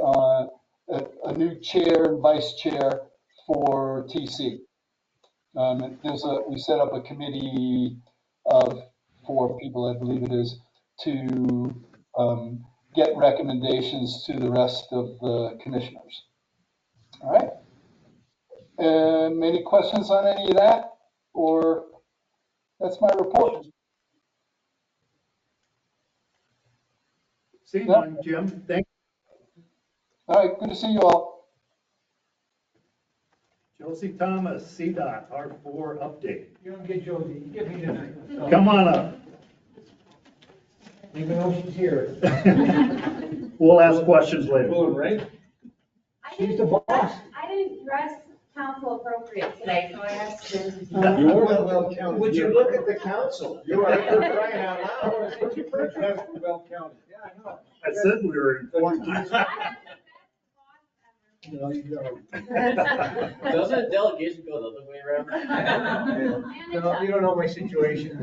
a new chair and vice chair for TC. We set up a committee of 4 people, I believe it is, to get recommendations to the rest of the commissioners. All right. Any questions on any of that? Or that's my report. See you, none, Jim. Thank All right, good to see you all. Josie Thomas, CDOT, R4 update. You don't get Josie, you get me tonight. Come on up. Even though she's here. We'll ask questions later. Right? She's the boss. I didn't dress council appropriate today, so I asked to. You are well counted. Would you look at the council? You are crying out loud. Well counted. Yeah, I know. I said we were informed. No, you don't. Doesn't delegation go the other way around? No, you don't know my situation.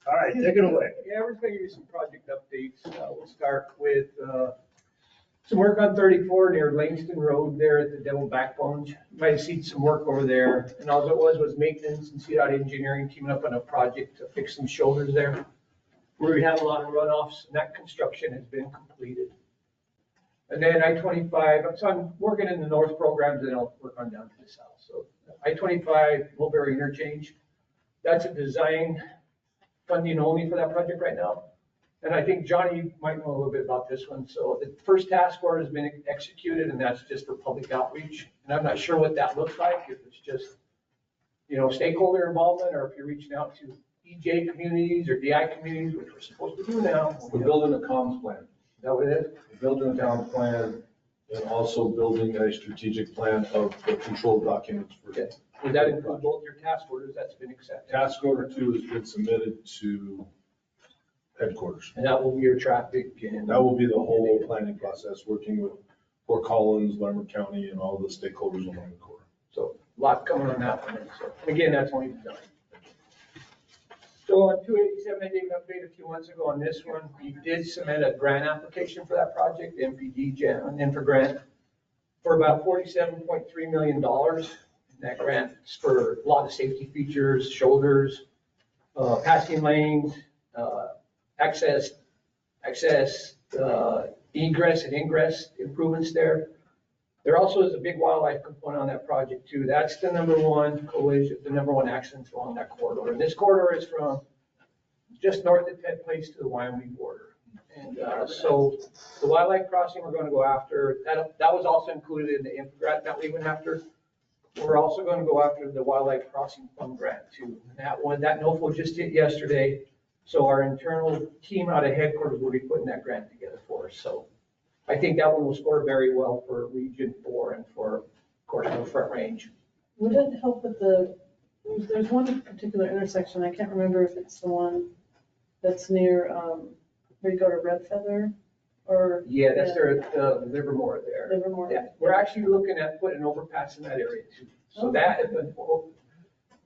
All right, take it away. Yeah, we're going to give you some project updates. We'll start with some work on 34 near Langston Road there at the Devil Backbone. You might have seen some work over there. And all it was maintenance and CDOT engineering teaming up on a project to fix some shoulders there where we have a lot of runoffs, and that construction has been completed. And then I-25, so I'm working in the north programs, and I'll work on down to the south. So I-25 Mulberry Interchange, that's a design funding only for that project right now. And I think Johnny might know a little bit about this one. So the first task order has been executed, and that's just for public outreach. And I'm not sure what that looks like, if it's just, stakeholder involvement, or if you're reaching out to EJ communities or DI communities, which we're supposed to do now. We're building a comms plan. Is that what it is? We're building a comms plan and also building a strategic plan of the control documents. Okay. Would that include both your task orders that's been accepted? Task order 2 has been submitted to headquarters. And that will be your traffic and. That will be the whole planning process, working with Fort Collins, Larimer County, and all the stakeholders along the corridor. So a lot coming on that one. So again, that's only done. So on 287, I gave an update a few months ago on this one. We did submit a grant application for that project, NFR grant, for about $47.3 million. And that grant is for a lot of safety features, shoulders, passing lanes, access, egress and ingress improvements there. There also is a big wildlife component on that project too. That's the #1 collision, the #1 accidents along that corridor. And this corridor is from just north of Ted Place to the Wyoming border. And so the wildlife crossing we're going to go after, that was also included in the info grant that we went after. We're also going to go after the wildlife crossing fund grant too. And that NOFO just hit yesterday. So our internal team out of headquarters will be putting that grant together for us. So I think that one will score very well for Region 4 and for, of course, the Front Range. Would it help with there's one particular intersection, I can't remember if it's the one that's near, where you go to Red Feather or? Yeah, that's there at Livermore there. Livermore. Yeah, we're actually looking at putting an overpass in that area too. So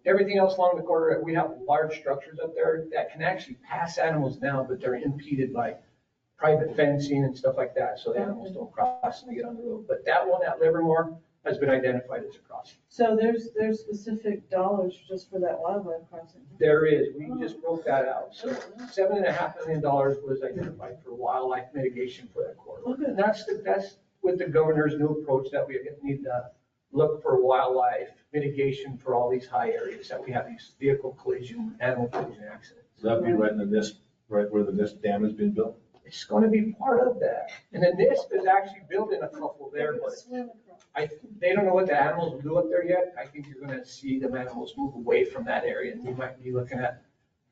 everything else along the corridor, we have large structures up there that can actually pass animals now, but they're impeded by private fencing and stuff like that, so the animals don't cross and they get on the road. But that one at Livermore has been identified as a crossing. So there's specific dollars just for that wildlife crossing? There is, we just broke that out. So $7.5 million was identified for wildlife mitigation for that corridor. And that's with the governor's new approach that we need to look for wildlife mitigation for all these high areas that we have these vehicle collision, animal collision accidents. So that'd be right in the NIST, right where the NIST dam has been built? It's gonna be part of that. And then this is actually building a couple there, but they don't know what the animals will do up there yet. I think you're gonna see the animals move away from that area, and we might be looking at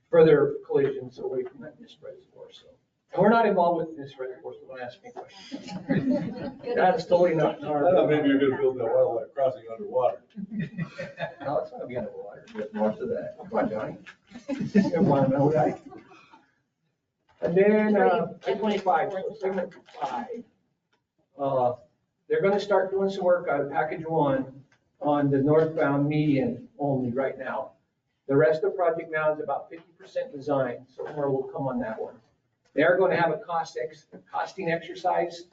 further collisions away from that NISP reservoir, so. And we're not involved with NISP reservoir, so don't ask me questions. That's totally not in our. I thought maybe you're gonna build that wildlife crossing underwater. No, it's not gonna be underwater, there's north of that. Come on, Johnny. Environmental guy. And then, I-25, so segment 5. They're gonna start doing some work on package 1 on the northbound median only right now. The rest of the project now is about 50% design, so more will come on that one. They are going to have a costing exercise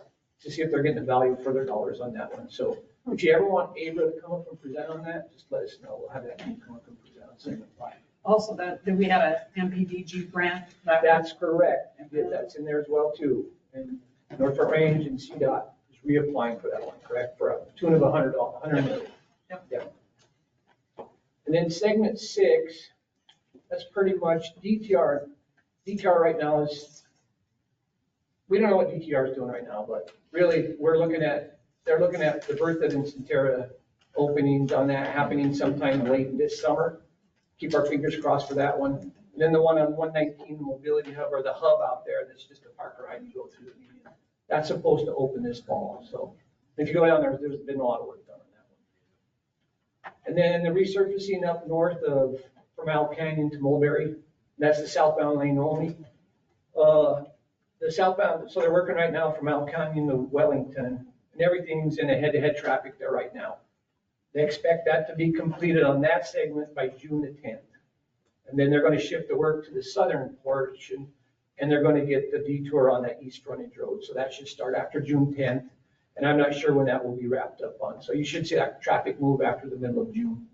to see if they're getting the value for their dollars on that one. So if you ever want Ava to come up and present on that, just let us know. We'll have that team come up and present on segment 5. Also, that we had a MPDG grant. That's correct. That's in there as well too. And North Front Range and CDOT is reapplying for that one, correct? For a tune of $100 million. Yep. And then segment 6, that's pretty much DTR. DTR right now is, we don't know what DTR is doing right now, but really they're looking at the Bertha and Centerra openings on that happening sometime late this summer. Keep our fingers crossed for that one. And then the one on 119, the mobility hub, or the hub out there, that's just a park ride you go through the median. That's supposed to open this fall. So if you go down there, there's been a lot of work done on that one. And then the resurfacing up north from Owl Canyon to Mulberry, that's the southbound lane only. The southbound, so they're working right now from Owl Canyon to Wellington, and everything's in a head-to-head traffic there right now. They expect that to be completed on that segment by June the 10th. And then they're going to shift the work to the southern portion, and they're going to get the detour on that east frontage road. So that should start after June 10th. And I'm not sure when that will be wrapped up on. So you should see that traffic move after the middle of June.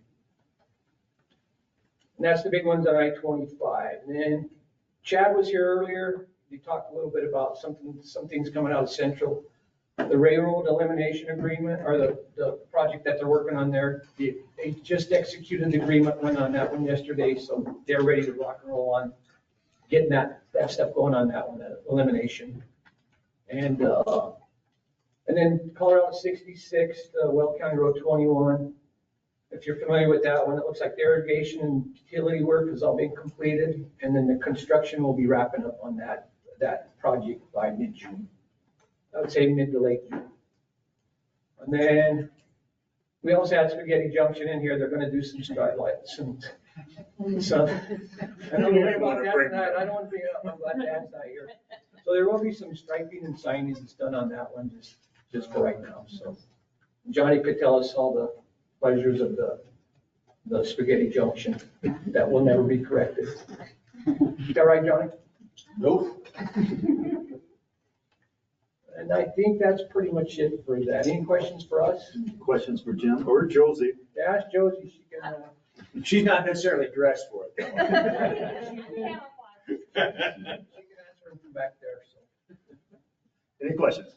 And that's the big ones on I-25. And then Chad was here earlier. We talked a little bit about some things coming out of Central. The railroad elimination agreement, or the project that they're working on there, they just executed the agreement, went on that one yesterday, so they're ready to rock and roll on getting that stuff going on that one, that elimination. And then Colorado 66, Weld County Road 21. If you're familiar with that one, it looks like the irrigation and utility work has all been completed, and then the construction will be wrapping up on that project by mid-June. I would say mid to late June. And then we also had Spaghetti Junction in here. They're going to do some starlights and some. I don't know about that tonight. I don't want to be up. I'm glad Dan's not here. So there will be some striping and signage that's done on that one just for right now. So Johnny could tell us all the pleasures of the Spaghetti Junction that will never be corrected. Is that right, Johnny? Nope. And I think that's pretty much it for that. Any questions for us? Questions for Jim or Josie? Yeah, ask Josie. She can. She's not necessarily dressed for it. She can answer them from back there. So. Any questions?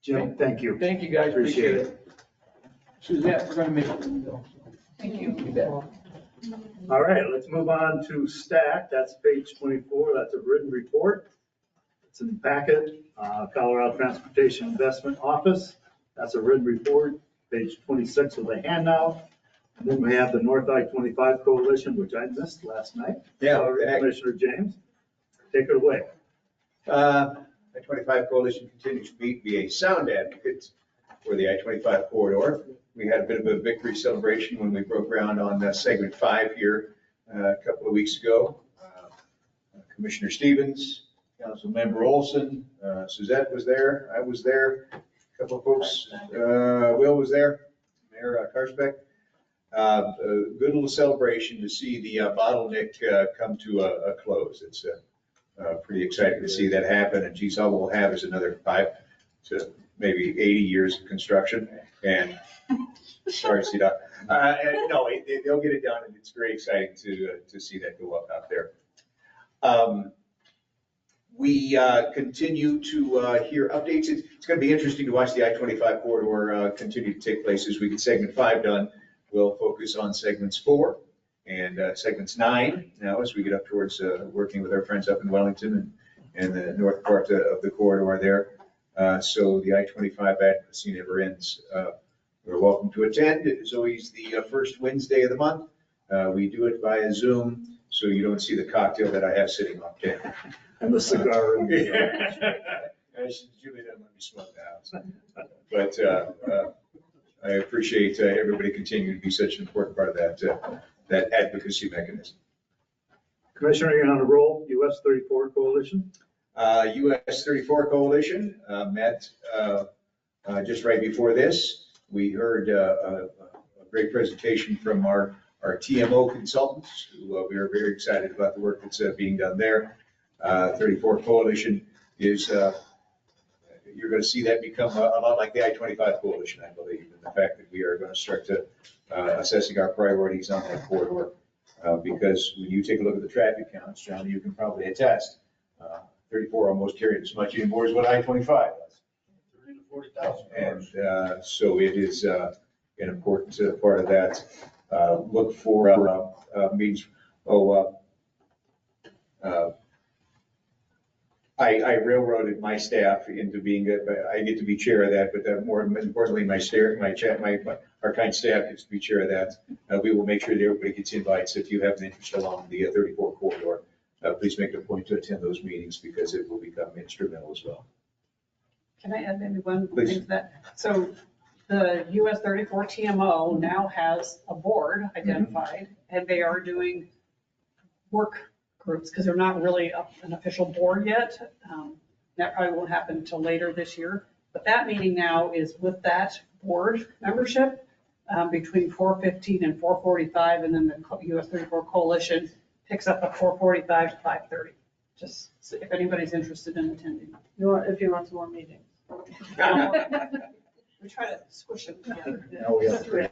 Jim, thank you. Thank you, guys. Appreciate it. Suzette, we're going to make it. Thank you. You bet. All right, let's move on to STAC. That's page 24. That's a written report. It's in the packet. Colorado Transportation Investment Office. That's a written report. Page 26 of the handout. And then we have the North I-25 Coalition, which I missed last night. Yeah. Commissioner James, take it away. I-25 Coalition continues to be a sound advocate for the I-25 corridor. We had a bit of a victory celebration when we broke ground on segment 5 here a couple of weeks ago. Commissioner Stevens, Councilmember Olson, Suzette was there, I was there, a couple of folks, Will was there, Mayor Karspek. A good little celebration to see the bottleneck come to a close. It's pretty exciting to see that happen, and geez, all we'll have is another 5 to maybe 80 years of construction. And sorry, CDOT. No, they'll get it done, and it's very exciting to see that go up out there. We continue to hear updates. It's going to be interesting to watch the I-25 corridor continue to take place as we get segment 5 done. We'll focus on segments 4 and segments 9 now as we get up towards working with our friends up in Wellington and the north part of the corridor there. So the I-25 advocacy never ends. You're welcome to attend. It's always the first Wednesday of the month. We do it via Zoom, so you don't see the cocktail that I have sitting on table. And the cigar. Julie doesn't let me smoke the house. But I appreciate everybody continuing to be such an important part of that advocacy mechanism. Commissioner, you're on a roll, US 34 Coalition. US 34 Coalition met just right before this. We heard a great presentation from our TMO consultants, who we are very excited about the work that's being done there. 34 Coalition is, you're going to see that become a lot like the I-25 Coalition, I believe, and the fact that we are going to start to assessing our priorities on that corridor. Because when you take a look at the traffic counts, John, you can probably attest, 34 almost carried as much anymore as what I-25 does. 30 to 40,000. And so it is an important part of that. Look for meetings. I railroaded my staff into being, I get to be chair of that, but more importantly, our kind staff gets to be chair of that. We will make sure that everybody gets invites. If you have an interest along the 34 corridor, please make it a point to attend those meetings because it will become instrumental as well. Can I add maybe one Please. thing to that? So the US 34 TMO now has a board identified, and they are doing work groups, because they're not really an official board yet. That probably won't happen until later this year. But that meeting now is with that board membership between 4:15 and 4:45, and then the US 34 Coalition picks up at 4:45 to 5:30. Just if anybody's interested in attending. If you want some more meetings. We try to squish them together. No, we have three.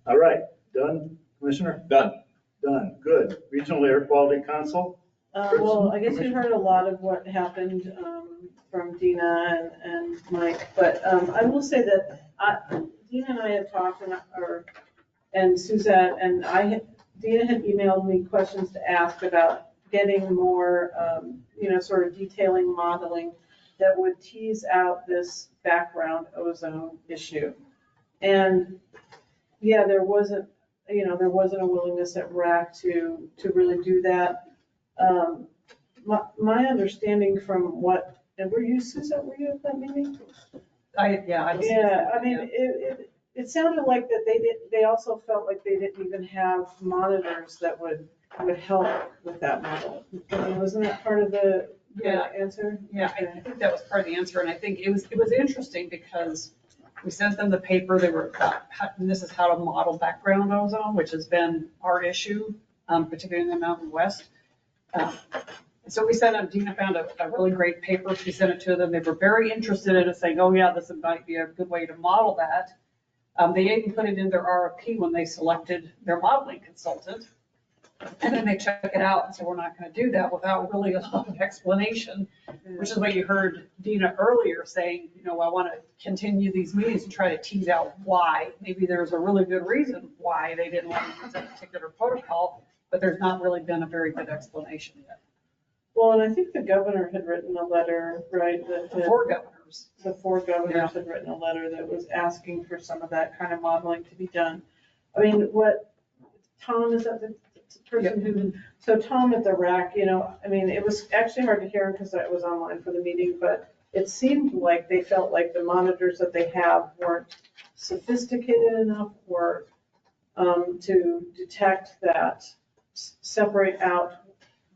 All right, done, Commissioner? Done. Done, good. Regional Air Quality Council? Well, I guess you heard a lot of what happened from Dina and Mike, but I will say that Dina and I had talked, and Suzette, and Dina had emailed me questions to ask about getting more, sort of detailing modeling that would tease out this background ozone issue. And yeah, there wasn't a willingness at RAC to really do that. My understanding from what, and were you, Suzette, were you at that meeting? It sounded like that they also felt like they didn't even have monitors that would help with that model. Wasn't that part of the answer? Yeah, I think that was part of the answer, and I think it was interesting because we sent them the paper. They were, and this is how to model background ozone, which has been our issue, particularly in the Mountain West. So we sent them, Dina found a really great paper. She sent it to them. They were very interested in it, saying, oh yeah, this might be a good way to model that. They even put it in their RFP when they selected their modeling consultant. And then they check it out and say, we're not going to do that without really a lot of explanation, which is what you heard Dina earlier saying, I want to continue these meetings and try to tease out why. Maybe there's a really good reason why they didn't want to use that particular protocol, but there's not really been a very good explanation yet. Well, and I think the governor had written a letter, right? The four governors. The four governors had written a letter that was asking for some of that kind of modeling to be done. I mean, what, Tom, is that the person who, so Tom at the RAC, it was actually hard to hear him because I was online for the meeting, but it seemed like they felt like the monitors that they have weren't sophisticated enough or to detect that, separate out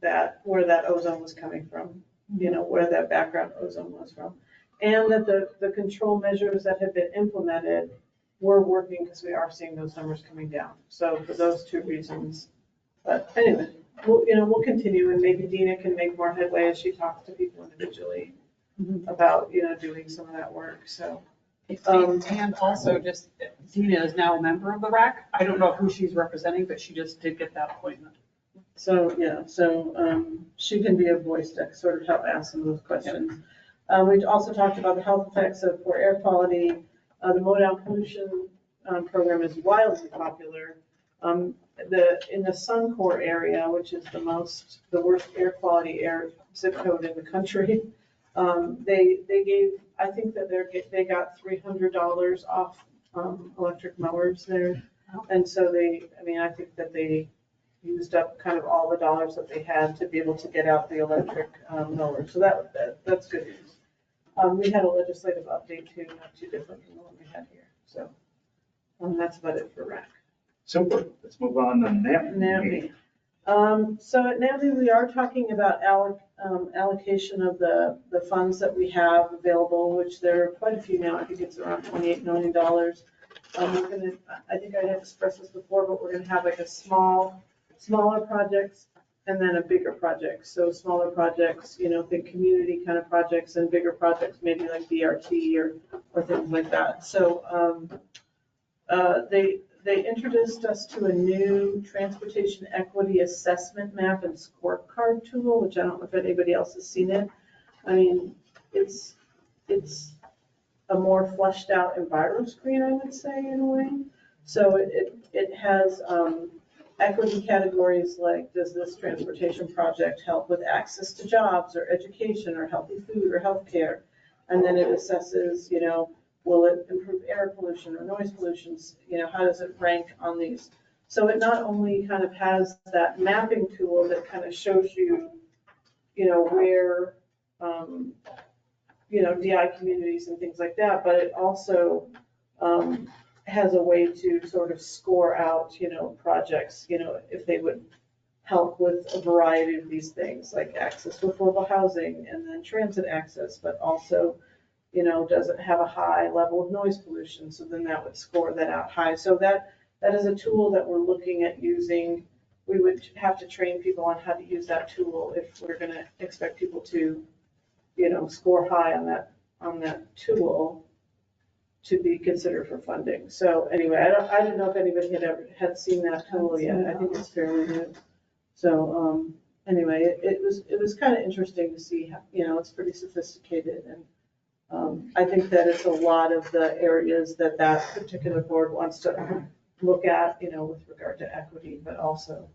that where that ozone was coming from, where that background ozone was from. And that the control measures that have been implemented were working because we are seeing those numbers coming down. So for those two reasons. But anyway, we'll continue, and maybe Dina can make more headway as she talks to people individually about, doing some of that work. So. And also just Dina is now a member of the RAC. I don't know who she's representing, but she just did get that appointment. So, she can be a voice to sort of help ask some of those questions. We also talked about the health effects of poor air quality. The modal pollution program is wildly popular. in the Suncor area, which is the worst air quality air zip code in the country, they gave, I think that they got $300 off electric mowers there. And so I think that they used up kind of all the dollars that they had to be able to get out the electric mower. So that's good news. We had a legislative update too, not too different from the one we had here. So that's about it for RAC. Super. Let's move on to NAMI. So at NAMI, we are talking about allocation of the funds that we have available, which there are quite a few now. I think it's around $28 million. I think I had expressed this before, but we're gonna have like a smaller projects and then a bigger project. So smaller projects, think community kind of projects, and bigger projects, maybe like BRT or things like that. So they introduced us to a new transportation equity assessment map and scorecard tool, which I don't know if anybody else has seen it. I mean, it's a more fleshed out enviro screen, I would say, in a way. So it has equity categories like, does this transportation project help with access to jobs or education or healthy food or healthcare? And then it assesses, will it improve air pollution or noise pollution? How does it rank on these? So it not only kind of has that mapping tool that kind of shows you, where, DI communities and things like that, but it also has a way to sort of score out, projects, if they would help with a variety of these things, like access to affordable housing and then transit access, but also, does it have a high level of noise pollution? So then that would score that out high. So that is a tool that we're looking at using. We would have to train people on how to use that tool if we're going to expect people to, score high on that tool to be considered for funding. So anyway, I didn't know if anybody had seen that tool yet. I think it's fairly new. So anyway, it was kind of interesting to see how, it's pretty sophisticated, and I think that it's a lot of the areas that particular board wants to look at, with regard to equity, but also,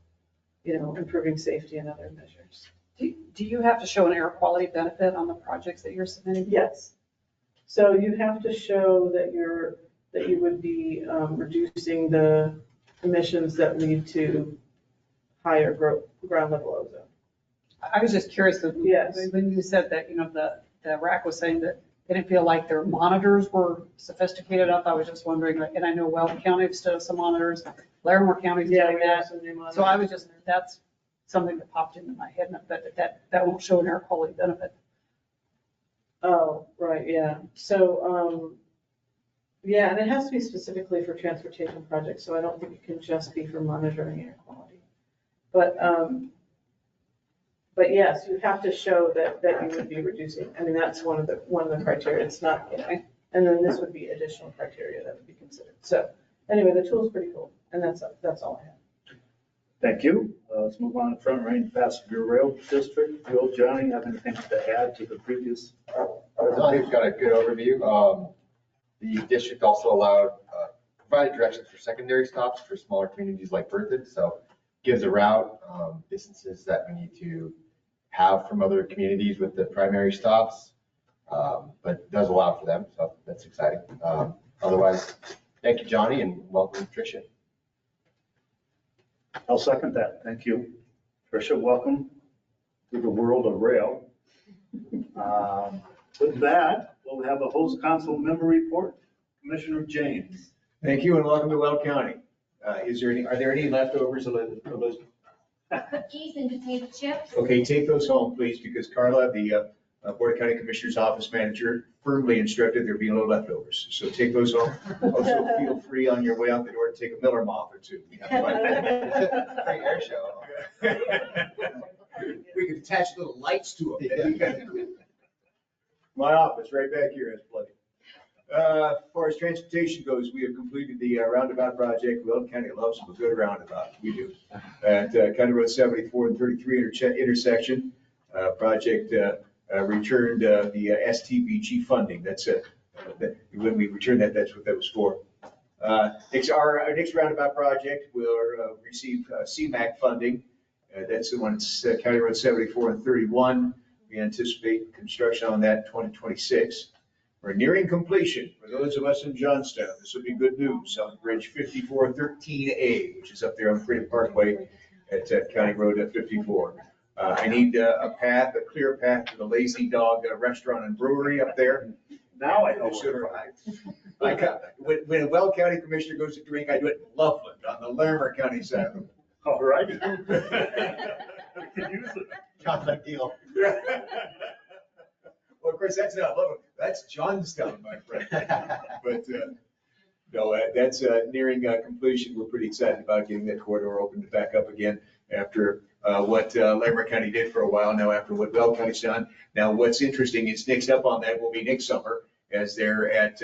improving safety and other measures. Do you have to show an air quality benefit on the projects that you're submitting? Yes. So you have to show that you would be reducing the emissions that lead to higher ground level ozone. I was just curious, Yes. when you said that, the RAC was saying that they didn't feel like their monitors were sophisticated enough. I was just wondering, and I know Weld County does some monitors, Larimore County's doing that. So I was that's something that popped into my head, but that won't show an air quality benefit. Oh, right, yeah. So, and it has to be specifically for transportation projects, so I don't think it can just be for monitoring air quality. But yes, you have to show that you would be reducing. I mean, that's one of the criteria. It's not, and then this would be additional criteria that would be considered. So anyway, the tool is pretty cool, and that's all I have. Thank you. Let's move on to Front Range Passenger Rail District. Bill, Johnny, have anything to add to the previous? Johnny's got a good overview. The district also provided directions for secondary stops for smaller communities like Berthoud. So gives a route, distances that we need to have from other communities with the primary stops, but does allow for them. So that's exciting. Otherwise, thank you, Johnny, and welcome, Tricia. I'll second that. Thank you. Tricia, welcome to the world of rail. With that, we'll have a host council member report. Commissioner James. Thank you and welcome to Weld County. Are there any leftovers, Elizabeth? Cookies and potato chips. Okay, take those home, please, because Carla, the Board of County Commissioners Office Manager, firmly instructed there be no leftovers. So take those home. Also, feel free on your way out the door to take a Miller moth or two. We have Great air show. We could attach little lights to them. My office right back here has plenty. As far as transportation goes, we have completed the roundabout project. Weld County loves a good roundabout. We do. At County Road 74 and 33 intersection, project returned the STBG funding. That's it. When we returned that, that's what that was for. Our next roundabout project will receive CMAQ funding. That's the one, it's County Road 74 and 31. We anticipate construction on that in 2026. We're nearing completion. For those of us in Johnstown, this will be good news on Bridge 5413A, which is up there on Freedom Parkway at County Road 54. I need a clear path to the Lazy Dog Restaurant and Brewery up there. Now I know. When a Well County Commissioner goes to drink, I do it in Loveland on the Larimer County side of the. All right. We can use it. Not that deal. Well, of course, that's not Loveland, that's Johnstown, my friend. But, no, that's nearing completion. We're pretty excited about getting that corridor opened back up again after what Larimer County did for a while now, after what Well County's done. Now, what's interesting is next up on that will be next summer, as they're at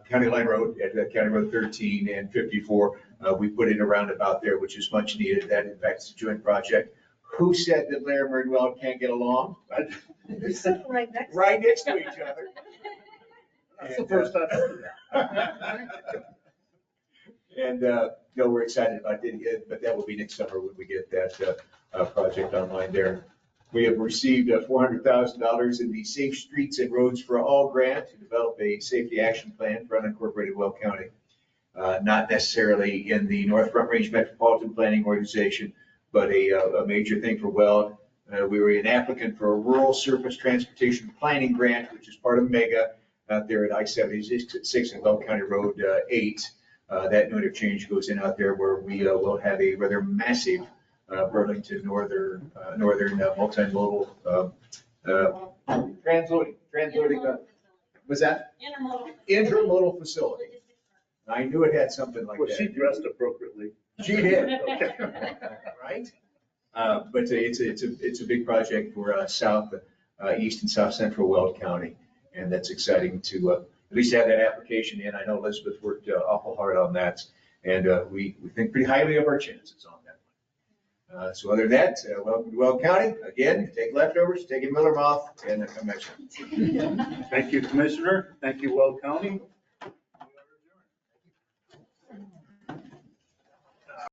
County Line Road, at County Road 13 and 54. We put in a roundabout there, which is much needed. That, in fact, is a joint project. Who said that Larimer and Well can't get along? They're sitting right next to Right next to each other. That's the first I've heard of that. And, no, we're excited about it, but that will be next summer when we get that project online there. We have received $400,000 in the Safe Streets and Roads for All grant to develop a safety action plan for unincorporated Well County. Not necessarily in the North Front Range Metropolitan Planning Organization, but a major thing for Well. We were an applicant for a rural surface transportation planning grant, which is part of MEGA out there at I-76 and Well County Road 8. That new interchange goes in out there where we will have a rather massive Burlington northern multimodal transloading. Was that? Intermodal facility. I knew it had something like that. Well, she dressed appropriately. She did. Right? But it's a big project for south, east and south central Weld County. And that's exciting to at least have that application in. I know Elizabeth worked awful hard on that. And we think pretty highly of our chances on that one. So other than that, welcome to Weld County. Again, take leftovers, take a Miller Moth, and come back. Thank you, Commissioner. Thank you, Weld County.